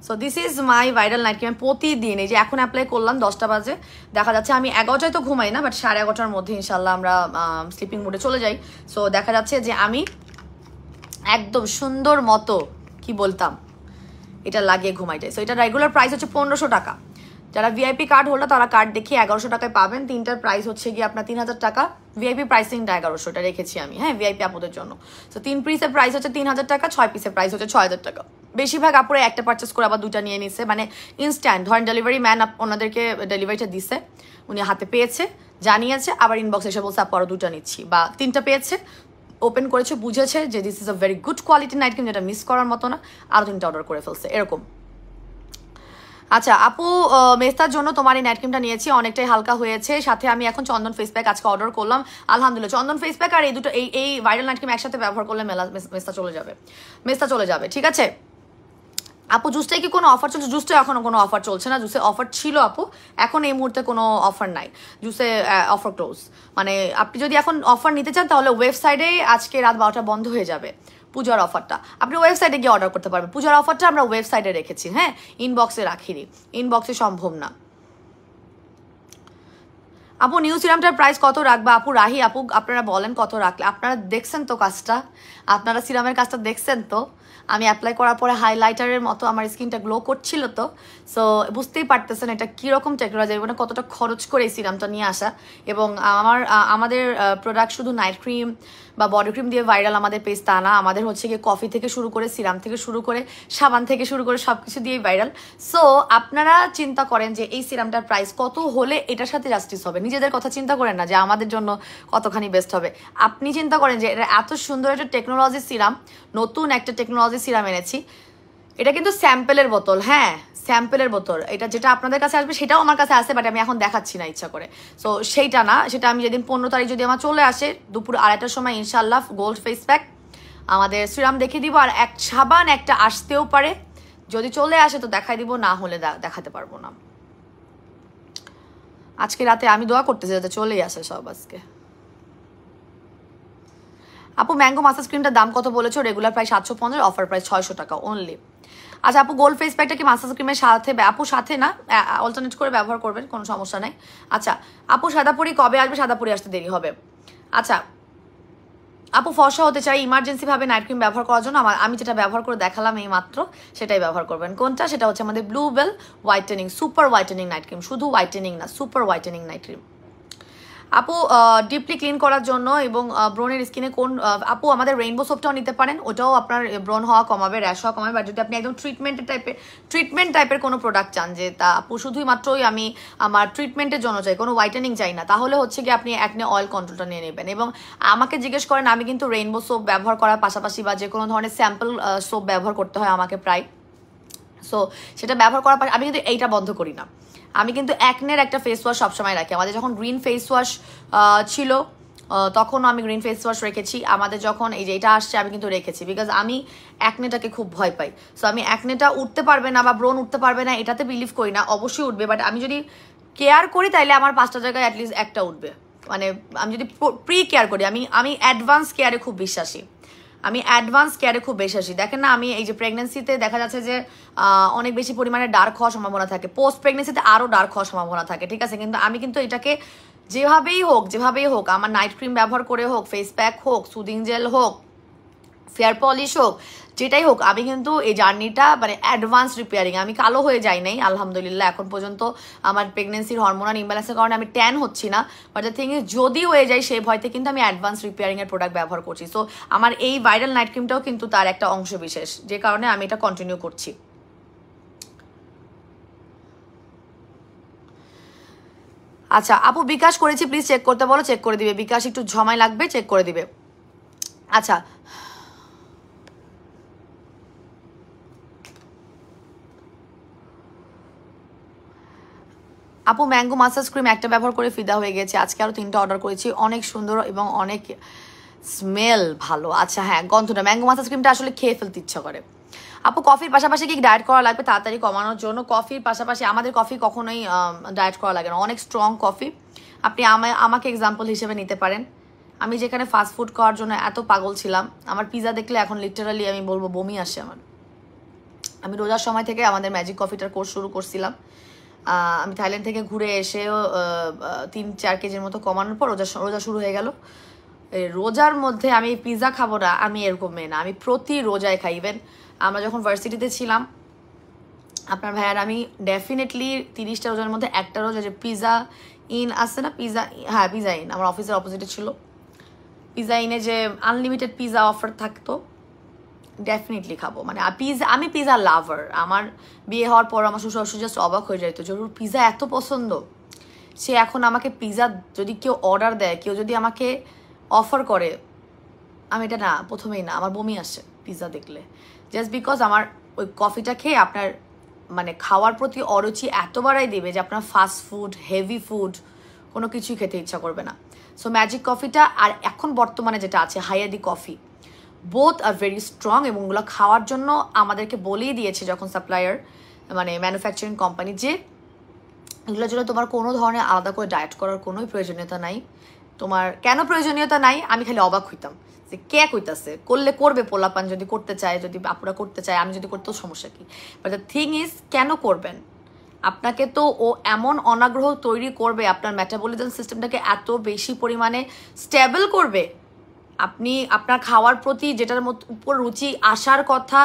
So this is my viral night cream. প্রতিদিন এই যে এখন অ্যাপ্লাই করলাম 10টা বাজে, দেখা যাচ্ছে আমি 11টায় তো ঘুমাই না, বাট 11:30টার মধ্যে ইনশাল্লাহ আমরা স্লিপিং মোডে চলে যাই। সো দেখা যাচ্ছে যে আমি একদম সুন্দর মতো কি বলতাম এটা লাগিয়ে ঘুমাই যাই। সো এটা রেগুলার প্রাইস হচ্ছে 1500 টাকা। যারা ভিআইপি কার্ড হোল্ডার তারা কার্ড দেখিয়ে 1100 টাকায় পাবেন। তিনটার প্রাইস হচ্ছে গিয়ে আপনার 3000 টাকা। ভিআইপি প্রাইসিংটা 1100টা রেখেছি আমি, হ্যাঁ, ভিআইপি আপুদের জন্য। সো 3 পিসের প্রাইস হচ্ছে 3000 টাকা, 6 পিসের প্রাইস হচ্ছে 6000 টাকা। বেশিরভাগ আপুরে একটা পারচেস করে আবার 2টা নিয়ে নিচ্ছে, মানে ইনস্ট্যান্ট। ধরেন ডেলিভারি ম্যান ওনাদেরকে ডেলিভারিটা দিছে, উনি হাতে পেয়েছে, জানিয়েছে, আবার ইনবক্সে এসে বলছে আপু আরও 2টা নিচ্ছি, বা 3টা পেয়েছে, ওপেন করেছে, বুঝেছে যে this is a very good quality night cream, যেটা মিস করার মতো না, আরও 3টা অর্ডার করে ফেলছে এরকম। আচ্ছা আপু, মেস্তার জন্য তোমার এই নাইট ক্রিমটা নিয়েছি, অনেকটাই হালকা হয়েছে। সাথে আমি এখন চন্দন ফেস প্যাক আজকে অর্ডার করলাম, আলহামদুলিল্লাহ। চন্দন ফেস প্যাক আর এই দুটো এই ভাইরাল নাইট ক্রিম একসাথে ব্যবহার করলে মেস্তা চলে যাবে, ঠিক আছে। আপু জুসটাই কি কোনো অফার চলছে? জুসটা এখনো কোনো অফার চলছে না। জুসে অফার ছিল আপু, এখন এই মুহূর্তে কোনো অফার নাই। জুসে অফার ক্লোজ, মানে আপনি যদি এখন অফার নিতে চান তাহলে ওয়েবসাইটে আজকে রাত 12টা বন্ধ হয়ে যাবে পূজার অফারটা। আপনি ওয়েবসাইটে গিয়ে অর্ডার করতে পারবেন। পূজার অফারটা আমরা ওয়েবসাইটে রেখেছি, হ্যাঁ, ইনবক্সে রাখিনি, ইনবক্সে সম্ভব না। আপু নিউ সিরামটার প্রাইস কত রাখবা? আপু রাহি আপু আপনারা বলেন কত রাখলে। আপনারা দেখছেন তো কাজটা, আপনারা সিরামের কাজটা দেখছেন তো। আমি অ্যাপ্লাই করার পরে হাইলাইটারের মতো আমার স্কিনটা গ্লো করছিল তো। সো বুঝতেই পারতেছেন এটা কীরকম টেকনোলজি, মানে কতটা খরচ করে এই সিরামটা নিয়ে আসা। এবং আমাদের প্রোডাক্ট শুধু নাইট ক্রিম বা বডি ক্রিম দিয়ে ভাইরাল আমাদের পেজ তা না। আমাদের হচ্ছে গিয়ে কফি থেকে শুরু করে, সিরাম থেকে শুরু করে, সাবান থেকে শুরু করে সব কিছু দিয়েই ভাইরাল। সো আপনারা চিন্তা করেন যে এই সিরামটার প্রাইস কত হলে এটার সাথে জাস্টিস হবে। নিজেদের কথা চিন্তা করেন না যে আমাদের জন্য কতখানি বেস্ট হবে। আপনি চিন্তা করেন যে এটা এত সুন্দর একটা টেকনোলজি সিরাম, নতুন একটা টেকনোলজি সিরাম এনেছি। এটা কিন্তু স্যাম্পেলের বোতল, হ্যাঁ, স্যাম্পেলের বোতল। এটা যেটা আপনাদের কাছে আসবে সেটাও আমার কাছে আসে, বাট আমি এখন দেখাচ্ছি না ইচ্ছা করে। সো সেইটা না, সেটা আমি যেদিন 15 তারিখ যদি আমার চলে আসে দুপুর 2:30টার সময় ইনশাল্লাহ গোল্ড ফেস প্যাক আমাদের সিরাম দেখিয়ে দিব। আর সাবান একটা আসতেও পারে, যদি চলে আসে তো দেখাই দিব, না হলে দেখাতে পারবো না। আজকে রাতে আমি দোয়া করতেছি যাতে চলেই আসে সব আজকে। আপু ম্যাঙ্গো মাসাজ ক্রিমটার দাম কত বলেছো? রেগুলার প্রাইস 750, অফার প্রাইস 600 টাকা অনলি। আচ্ছা আপু গোল্ড ফেস প্যাকটা কি মাসাজ ক্রিমের সাথে? আপু সাথে না, অল্টারনেট করে ব্যবহার করবেন, কোনো সমস্যা নেই। আচ্ছা আপু সাদাপুরি কবে আসবে? সাদাপুরি আসতে দেরি হবে। আচ্ছা আপু ফর্সা হতে চাই, ইমার্জেন্সি ভাবে নাইট ক্রিম ব্যবহার করার জন্য আমি যেটা ব্যবহার করে দেখালাম এই মাত্র, সেটাই ব্যবহার করবেন। কোনটা? সেটা হচ্ছে আমাদের Blue Bell whitening, super whitening night cream. শুধু হোয়াইটেনিং না, সুপার হোয়াইটেনিং নাইট ক্রিম। আপু ডিপলি ক্লিন করার জন্য এবং ব্রনের স্কিনে কোন আপু আমাদের রেইনবো সোপটাও নিতে পারেন, ওটাও আপনার ব্রন হওয়া কমাবে, র্যাশ হওয়া কমাবে। আর যদি আপনি একদম ট্রিটমেন্ট টাইপের কোনো প্রোডাক্ট চান, যে তা আপু শুধুই মাত্রই আমি আমার ট্রিটমেন্টের জন্য চাই, কোনো হোয়াইটেনিং চাই না, তাহলে হচ্ছে কি আপনি একনে অয়েল কন্ট্রোলটা নিয়ে নেবেন। এবং আমাকে জিজ্ঞেস করেন, আমি কিন্তু রেইনবো সোপ ব্যবহার করার পাশাপাশি বা যে কোনো ধরনের স্যাম্পল সোপ ব্যবহার করতে হয় আমাকে প্রায়। সো সেটা ব্যবহার করার পর আমি কিন্তু এইটা বন্ধ করি না। আমি কিন্তু অ্যাকনের একটা ফেস ওয়াশ সবসময় রাখি। আমাদের যখন গ্রিন ফেস ওয়াশ ছিল তখনও আমি গ্রিন ফেস ওয়াশ রেখেছি। আমাদের যখন এই যে এটা আসছে আমি কিন্তু রেখেছি, বিকজ আমি অ্যাকনেটাকে খুব ভয় পাই। সো আমি অ্যাকনেটা উঠতে পারবে না বা ব্রণ উঠতে পারবে না এটাতে বিলিভ করি না, অবশ্যই উঠবে, বাট আমি যদি কেয়ার করি তাইলে আমার 5টা জায়গায় অ্যাটলিস্ট একটা উঠবে। মানে আমি যদি প্রি কেয়ার করি, আমি অ্যাডভান্স কেয়ারে খুব বিশ্বাসী। দেখেন না, আমি এই যে প্রেগনেন্সিতে দেখা যাচ্ছে যে অনেক বেশি পরিমাণে ডার্ক হওয়ার সম্ভাবনা থাকে, পোস্ট প্রেগনেন্সিতে আরও ডার্ক হওয়ার সম্ভাবনা থাকে, ঠিক আছে। কিন্তু আমি কিন্তু এটাকে যেভাবেই হোক আমার নাইট ক্রিম ব্যবহার করে হোক, ফেস প্যাক হোক, সুদিং জেল হোক, ফেয়ার পলিশ হোক, যেটাই হোক, আমি কিন্তু এই জার্নিটা মানে অ্যাডভান্স রিপেয়ারিং, আমি কালো হয়ে যাই নাই আলহামদুলিল্লাহ এখন পর্যন্ত। আমার প্রেগনেন্সির হরমোনাল ইমব্যালেন্সের কারণে আমি ট্যান হচ্ছি না, বাট দ্য থিং ইজ যদি হয়ে যায় সেই ভয়তে কিন্তু আমি অ্যাডভান্স রিপেয়ারিংয়ের প্রোডাক্ট ব্যবহার করছি। সো আমার এই ভাইরাল নাইট ক্রিমটাও কিন্তু তার একটা অংশ বিশেষ, যে কারণে আমি এটা কন্টিনিউ করছি। আচ্ছা আপু বিকাশ করেছি, প্লিজ চেক করতে বলো, চেক করে দিবে। বিকাশ একটু সময় লাগবে, চেক করে দিবে। আচ্ছা আপু ম্যাঙ্গো মাসাজ ক্রিম একটা ব্যবহার করে ফিদা হয়ে গেছে, আজকে আরও 3টা অর্ডার করেছি, অনেক সুন্দর এবং অনেক স্মেল ভালো। আচ্ছা হ্যাঁ, গন্ধটা ম্যাঙ্গো মাসাজ ক্রিমটা আসলে খেয়ে ফেলতে ইচ্ছা করে। আপু কফির পাশাপাশি কি ডায়েট করা লাগবে তাড়াতাড়ি কমানোর জন্য? কফির পাশাপাশি আমাদের কফি কখনোই ডায়েট করা লাগে না, অনেক স্ট্রং কফি। আপনি আমাকে এক্সাম্পল হিসেবে নিতে পারেন। আমি যেখানে ফাস্ট ফুড খাওয়ার জন্য এত পাগল ছিলাম, আমার পিজা দেখলে এখন লিটারালি আমি বলবো বমি আসে আমার। আমি রোজার সময় থেকে আমাদের ম্যাজিক কফিটার কোর্স শুরু করছিলাম। আমি থাইল্যান্ড থেকে ঘুরে এসেও 3-4 কেজির মতো কমানোর পর রোজা শুরু হয়ে গেল। রোজার মধ্যে আমি পিজা খাবো না, আমি এরকম মেয়ে না, আমি প্রতি রোজায় খাই। ইভেন আমরা যখন ভার্সিটিতে ছিলাম আপনার ভাইয়ার আমি ডেফিনেটলি 30টা রোজার মধ্যে একটা রোজা যে পিজা ইন আসছে না, পিজা, হ্যাঁ পিজা ইন, আমার অফিসের অপোজিটে ছিল পিজা ইনে যে আনলিমিটেড পিজা অফার থাকতো, ডেফিনেটলি খাবো। মানে আমি পিজা লাভার। আমার বিয়ে হওয়ার পর আমার শ্বশুর জাস্ট অবাক হয়ে যেত, জরুর পিজা এত পছন্দ। সে এখন আমাকে পিজা যদি কেউ অর্ডার দেয়, কেউ যদি আমাকে অফার করে, আমি এটা না, প্রথমেই না, আমার বমি আসে পিজা দেখলে। জাস্ট বিকজ আমার ওই কফিটা খেয়ে আপনার মানে খাওয়ার প্রতি অরুচি এত বাড়াই দিবে যে আপনার ফাস্ট ফুড, হেভি ফুড কোনো কিছুই খেতে ইচ্ছা করবে না। সো ম্যাজিক কফিটা আর এখন বর্তমানে যেটা আছে হায়াদি coffee, both are very strong, এবং ওগুলো খাওয়ার জন্য আমাদেরকে বলেই দিয়েছে যখন সাপ্লায়ার মানে ম্যানুফ্যাকচারিং কোম্পানি যে এগুলোর জন্য তোমার কোনো ধরনের আলাদা করে ডায়েট করার কোনোই প্রয়োজনীয়তা নাই। তোমার কেন প্রয়োজনীয়তা নাই আমি খালি অবাক হইতাম যে কে কইতাছে, করলে করবে পোলাপান যদি করতে চায়, যদি আপুরা করতে চায়, আমি যদি করতেও সমস্যা কি। বাট দ্য থিং ইজ কেন করবেন? আপনাকে তো ও এমন অনাগ্রহ তৈরি করবে, আপনার মেটাবলিজম সিস্টেমটাকে এত বেশি পরিমাণে স্টেবল করবে, আপনি আপনার খাওয়ার প্রতি যেটার উপর রুচি আসার কথা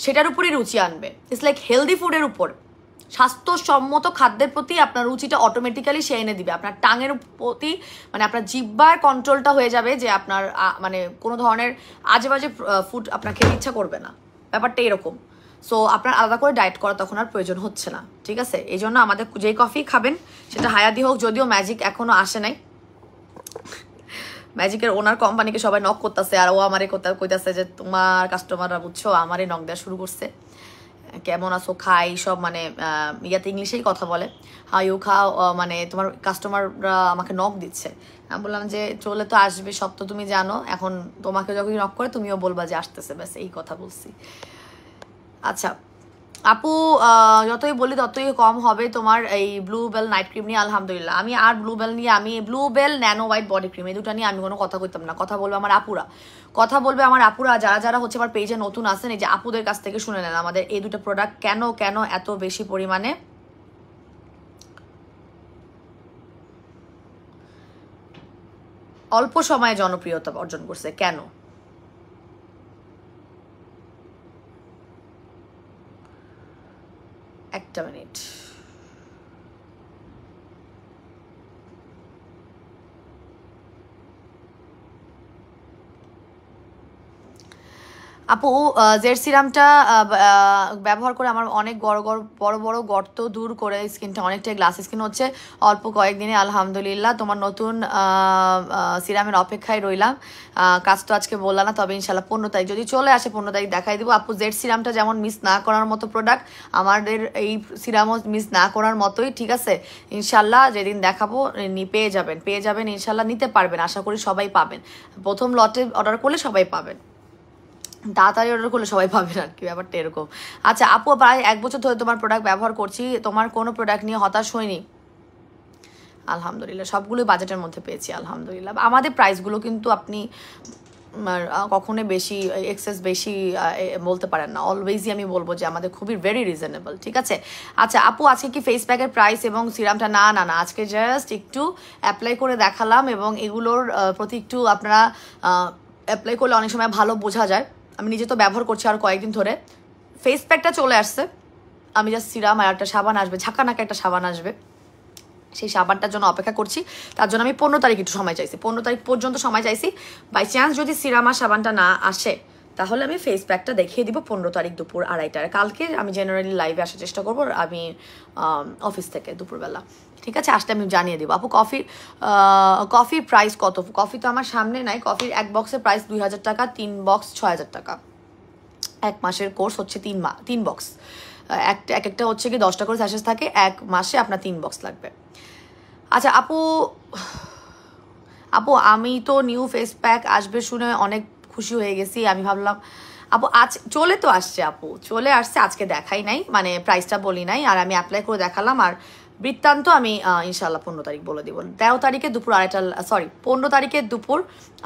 সেটার উপরই রুচি আনবে। ইটস লাইক হেলদি ফুডের উপর, স্বাস্থ্যসম্মত খাদ্যের প্রতি আপনার রুচিটা অটোমেটিক্যালি সে এনে দিবে। আপনার টাঙের প্রতি মানে আপনার জিহ্বার কন্ট্রোলটা হয়ে যাবে, যে আপনার মানে কোনো ধরনের আজে বাজে ফুড আপনার খেতে ইচ্ছা করবে না, ব্যাপারটা এরকম। সো আপনার আলাদা করে ডায়েট করা তখন আর প্রয়োজন হচ্ছে না, ঠিক আছে? এই জন্য আমাদের যেই কফি খাবেন সেটা হায়াদি হোক, যদিও ম্যাজিক এখনো আসে নাই, ম্যাজিকের ওনার কোম্পানিকে সবাই নক করতেছে, আর ও আমারে কইতাছে যে তোমার কাস্টমাররা বুঝছো আমারে নক দেওয়া শুরু করছে, কেমন আছো, খাই সব মানে ইয়াতে ইংলিশেই কথা বলে, হাউ ইউ খাও, মানে তোমার কাস্টমাররা আমাকে নক দিচ্ছে। আমি বললাম যে চলে তো আসবে, সব তো তুমি জানো, এখন তোমাকে যখন নক করে তুমিও বলবা যে আসতেছে, ব্যাস এই কথা বলছি। আচ্ছা আপু যতই বলি ততই কম হবে তোমার এই ব্লু বেল নাইট ক্রিম নিয়ে। আলহামদুলিল্লাহ আমি আর ব্লু বেল নিয়ে, আমি Blue Bell nano white body cream, এই দুটো নিয়ে আমি কোনো কথা কইতাম না। কথা বলবে আমার আপুরা, কথা বলবে আমার আপুরা, যারা যারা হচ্ছে আমার পেজে নতুন আসেন, এই যে আপুদের কাছ থেকে শুনে নেন আমাদের এই দুটো প্রোডাক্ট কেন কেন এত বেশি পরিমাণে অল্প সময়ে জনপ্রিয়তা অর্জন করছে, কেন? একটা মিনিট। আপু জেড সিরামটা ব্যবহার করে আমার অনেক বড় বড় গর্ত দূর করে স্কিনটা অনেকটাই গ্লাস স্কিন হচ্ছে অল্প কয়েকদিনে। আলহামদুলিল্লাহ তোমার নতুন সিরামের অপেক্ষায় রইলাম। কাজ তো আজকে বললাম না, তবে ইনশাল্লাহ 15 তারিখ যদি চলে আসে 15 তারিখ দেখাই দেবো। আপু জেড সিরামটা যেমন মিস না করার মতো প্রোডাক্ট, আমাদের এই সিরামও মিস না করার মতোই, ঠিক আছে? ইনশাল্লাহ যেদিন দেখাবো পেয়ে যাবেন ইনশাল্লাহ, নিতে পারবেন, আশা করি সবাই পাবেন। প্রথম লটে অর্ডার করলে সবাই পাবেন, তাড়াতাড়ি অর্ডার করলে সবাই পাবেন আর কি, ব্যাপারটা এরকম। আচ্ছা আপু প্রায় 1 বছর ধরে তোমার প্রোডাক্ট ব্যবহার করছি, তোমার কোনো প্রোডাক্ট নিয়ে হতাশ হয়নি? আলহামদুলিল্লাহ সবগুলোই বাজেটের মধ্যে পেয়েছি আলহামদুলিল্লাহ। আমাদের প্রাইসগুলো কিন্তু আপনি কখনোই বেশি এক্সেস বেশি বলতে পারেন না, অলওয়েজই আমি বলবো যে আমাদের খুবই ভেরি রিজনেবল, ঠিক আছে? আচ্ছা আপু আজকে কি ফেস প্যাকের প্রাইস এবং সিরামটা না আজকে জাস্ট একটু অ্যাপ্লাই করে দেখালাম, এবং এগুলোর প্রতি একটু আপনারা অ্যাপ্লাই করলে অনেক সময় ভালো বোঝা যায়। আমি নিজে তো ব্যবহার করছি আর কয়েকদিন ধরে। ফেস প্যাকটা চলে আসছে, আমি জাস্ট সিরাম আর একটা সাবান আসবে, ঝাঁকানাকা একটা সাবান আসবে, সেই সাবানটার জন্য অপেক্ষা করছি। তার জন্য আমি 15 তারিখ একটু সময় চাইছি, 15 তারিখ পর্যন্ত সময় চাইছি। বাই চান্স যদি সিরাম আর সাবানটা না আসে তাহলে আমি ফেস প্যাকটা দেখিয়ে দিব 15 তারিখ দুপুর 2:30টায়। কালকে আমি জেনারেলি লাইভে আসার চেষ্টা করবো আমি অফিস থেকে দুপুরবেলা, ঠিক আছে? আসলে আমি জানিয়ে দেবো। আপু কফির প্রাইস কত? কফি তো আমার সামনে নাই। কফির এক বক্সের প্রাইস 2000 টাকা, 3 বক্স 6000 টাকা। 1 মাসের কোর্স হচ্ছে 3 বক্স, একটা হচ্ছে কি 10টা করে স্যাশেস থাকে, 1 মাসে আপনার 3 বক্স লাগবে। আচ্ছা আপু আমি তো নিউ ফেস প্যাক আসবে শুনে অনেক খুশি হয়ে গেছি। আমি ভাবলাম আপু আজ চলে তো আসছে, আপু চলে আসছে, আজকে দেখাই নাই, মানে প্রাইসটা বলি নাই, আর আমি অ্যাপ্লাই করে দেখালাম। আর বৃত্তান্ত আমি ইনশাল্লাহ 15 তারিখ বলে দিব। 13 তারিখে দুপুর 15 তারিখে দুপুর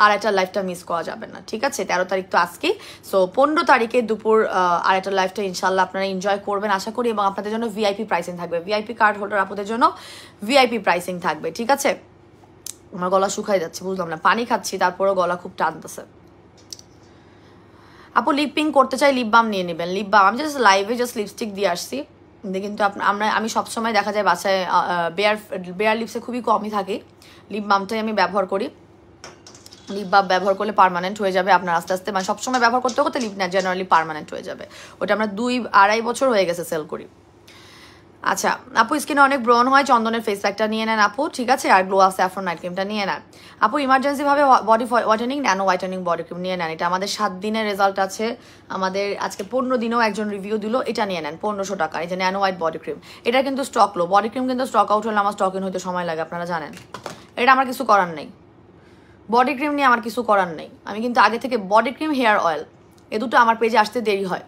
2:30 লাইভটা মিস করা যাবে না, ঠিক আছে? 13 তারিখ তো আজকেই, সো 15 তারিখে দুপুর 2:30 লাইভটা ইনশাল্লাহ আপনারা এনজয় করবেন আশা করি, এবং আপনাদের জন্য ভিআইপি প্রাইসিং থাকবে, ভিআইপি কার্ড হোল্ডার আপুদের জন্য ভিআইপি প্রাইসিং থাকবে, ঠিক আছে? আমার গলা শুকাই যাচ্ছে, বুঝলাম না, পানি খাচ্ছি তারপরেও গলা খুব টানতেছে। আপু লিপ পিং করতে চাই, লিপ বাম নিয়ে নেবেন। লিপ বাম আমি জাস্ট লাইভে জাস্ট লিপস্টিক দিয়ে আসছি, কিন্তু আমি সবসময় দেখা যায় বাসায় বেয়ার লিপসে খুবই কমই থাকে, লিপ বামটাই আমি ব্যবহার করি। লিপ বাম ব্যবহার করলে পার্মানেন্ট হয়ে যাবে আপনার আস্তে আস্তে, মানে সবসময় ব্যবহার করতে করতে লিপ না জেনারেলি পার্মানেন্ট হয়ে যাবে। ওটা আমরা 2-2.5 বছর হয়ে গেছে সেল করি। আচ্ছা আপু স্কিনে অনেক ব্রন হয়, চন্দনের ফেস প্যাকটা নিয়ে নেন আপু, ঠিক আছে? আর গ্লো আপ স্যাফরন নাইট ক্রিমটা নিয়ে নেন আপু। ইমার্জেন্সি ভাবে body whitening nano whitening body cream নিয়ে নেন, এটা আমাদের 7 দিনের রেজাল্ট আছে, আমাদের আজকে 15 দিনেও একজন রিভিউ দিল, এটা নিয়ে নেন 1500 টাকা। এই যে ন্যানো হোয়াইট বডি ক্রিম, এটা কিন্তু স্টক লো, বডি ক্রিম কিন্তু স্টক আউট হলে আমার স্টক ইন হইতে সময় লাগে, আপনারা জানেন। এটা আমার কিছু করার নেই, বডি ক্রিম নিয়ে আমার কিছু করার নেই। আমি কিন্তু আগে থেকে বডি ক্রিম, হেয়ার অয়েল এ দুটো আমার পেজে আসতে দেরি হয়।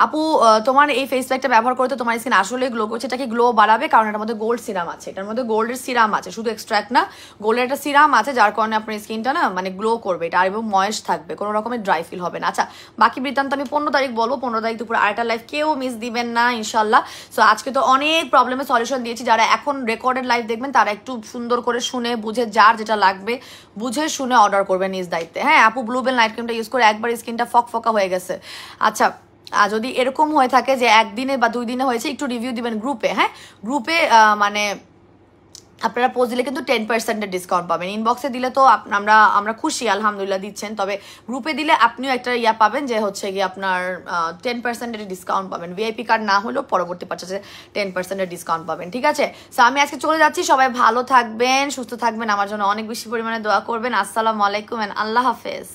আপু তোমার এই ফেস প্যাকটা ব্যবহার করতে তোমার স্কিন আসলে গ্লো করছে, এটা কি গ্লো বাড়াবে? কারণ এটার মধ্যে গোল্ড সিরাম আছে, এটার মধ্যে গোল্ডের সিরাম আছে, শুধু এক্সট্রাক্ট না, গোল্ডের একটা সিরাম আছে, যার কারণে আপনার স্কিনটা না মানে গ্লো করবে এটা, আর এবং ময়েস্ট থাকবে, কোনো রকমের ড্রাই ফিল হবে না। আচ্ছা বাকি বৃত্তান্ত আমি 15 তারিখ বলবো, 15 তারিখ দুপুর 2:30 লাইভ কেউ মিস দিবেন না ইনশাল্লাহ। সো আজকে তো অনেক প্রবলেমের সলিউশন দিয়েছি, যারা এখন রেকর্ডেড লাইভ দেখবেন তারা একটু সুন্দর করে শুনে বুঝে যার যেটা লাগবে বুঝে শুনে অর্ডার করবেন নিজ দায়িত্বে। হ্যাঁ আপু ব্লুবেল নাইট ক্রিমটা ইউজ করে একবার স্কিনটা ফকফকা হয়ে গেছে। আচ্ছা আর যদি এরকম হয়ে থাকে যে 1 দিনে বা 2 দিনে হয়েছে, একটু রিভিউ দিবেন গ্রুপে। হ্যাঁ গ্রুপে মানে আপনারা পোস্ট দিলে কিন্তু 10% ডিসকাউন্ট পাবেন। ইনবক্সে দিলে তো আমরা খুশি আলহামদুলিল্লাহ দিচ্ছেন, তবে গ্রুপে দিলে আপনিও একটা পাবেন যে হচ্ছে গিয়ে আপনার 10% ডিসকাউন্ট পাবেন। ভিআইপি কার্ড না হলেও পরবর্তী পারচেজে 10% ডিসকাউন্ট পাবেন, ঠিক আছে? সো আমি আজকে চলে যাচ্ছি, সবাই ভালো থাকবেন, সুস্থ থাকবেন, আমার জন্য অনেক বেশি পরিমাণে দোয়া করবেন। আসসালামু আলাইকুম এন্ড আল্লাহ হাফেজ।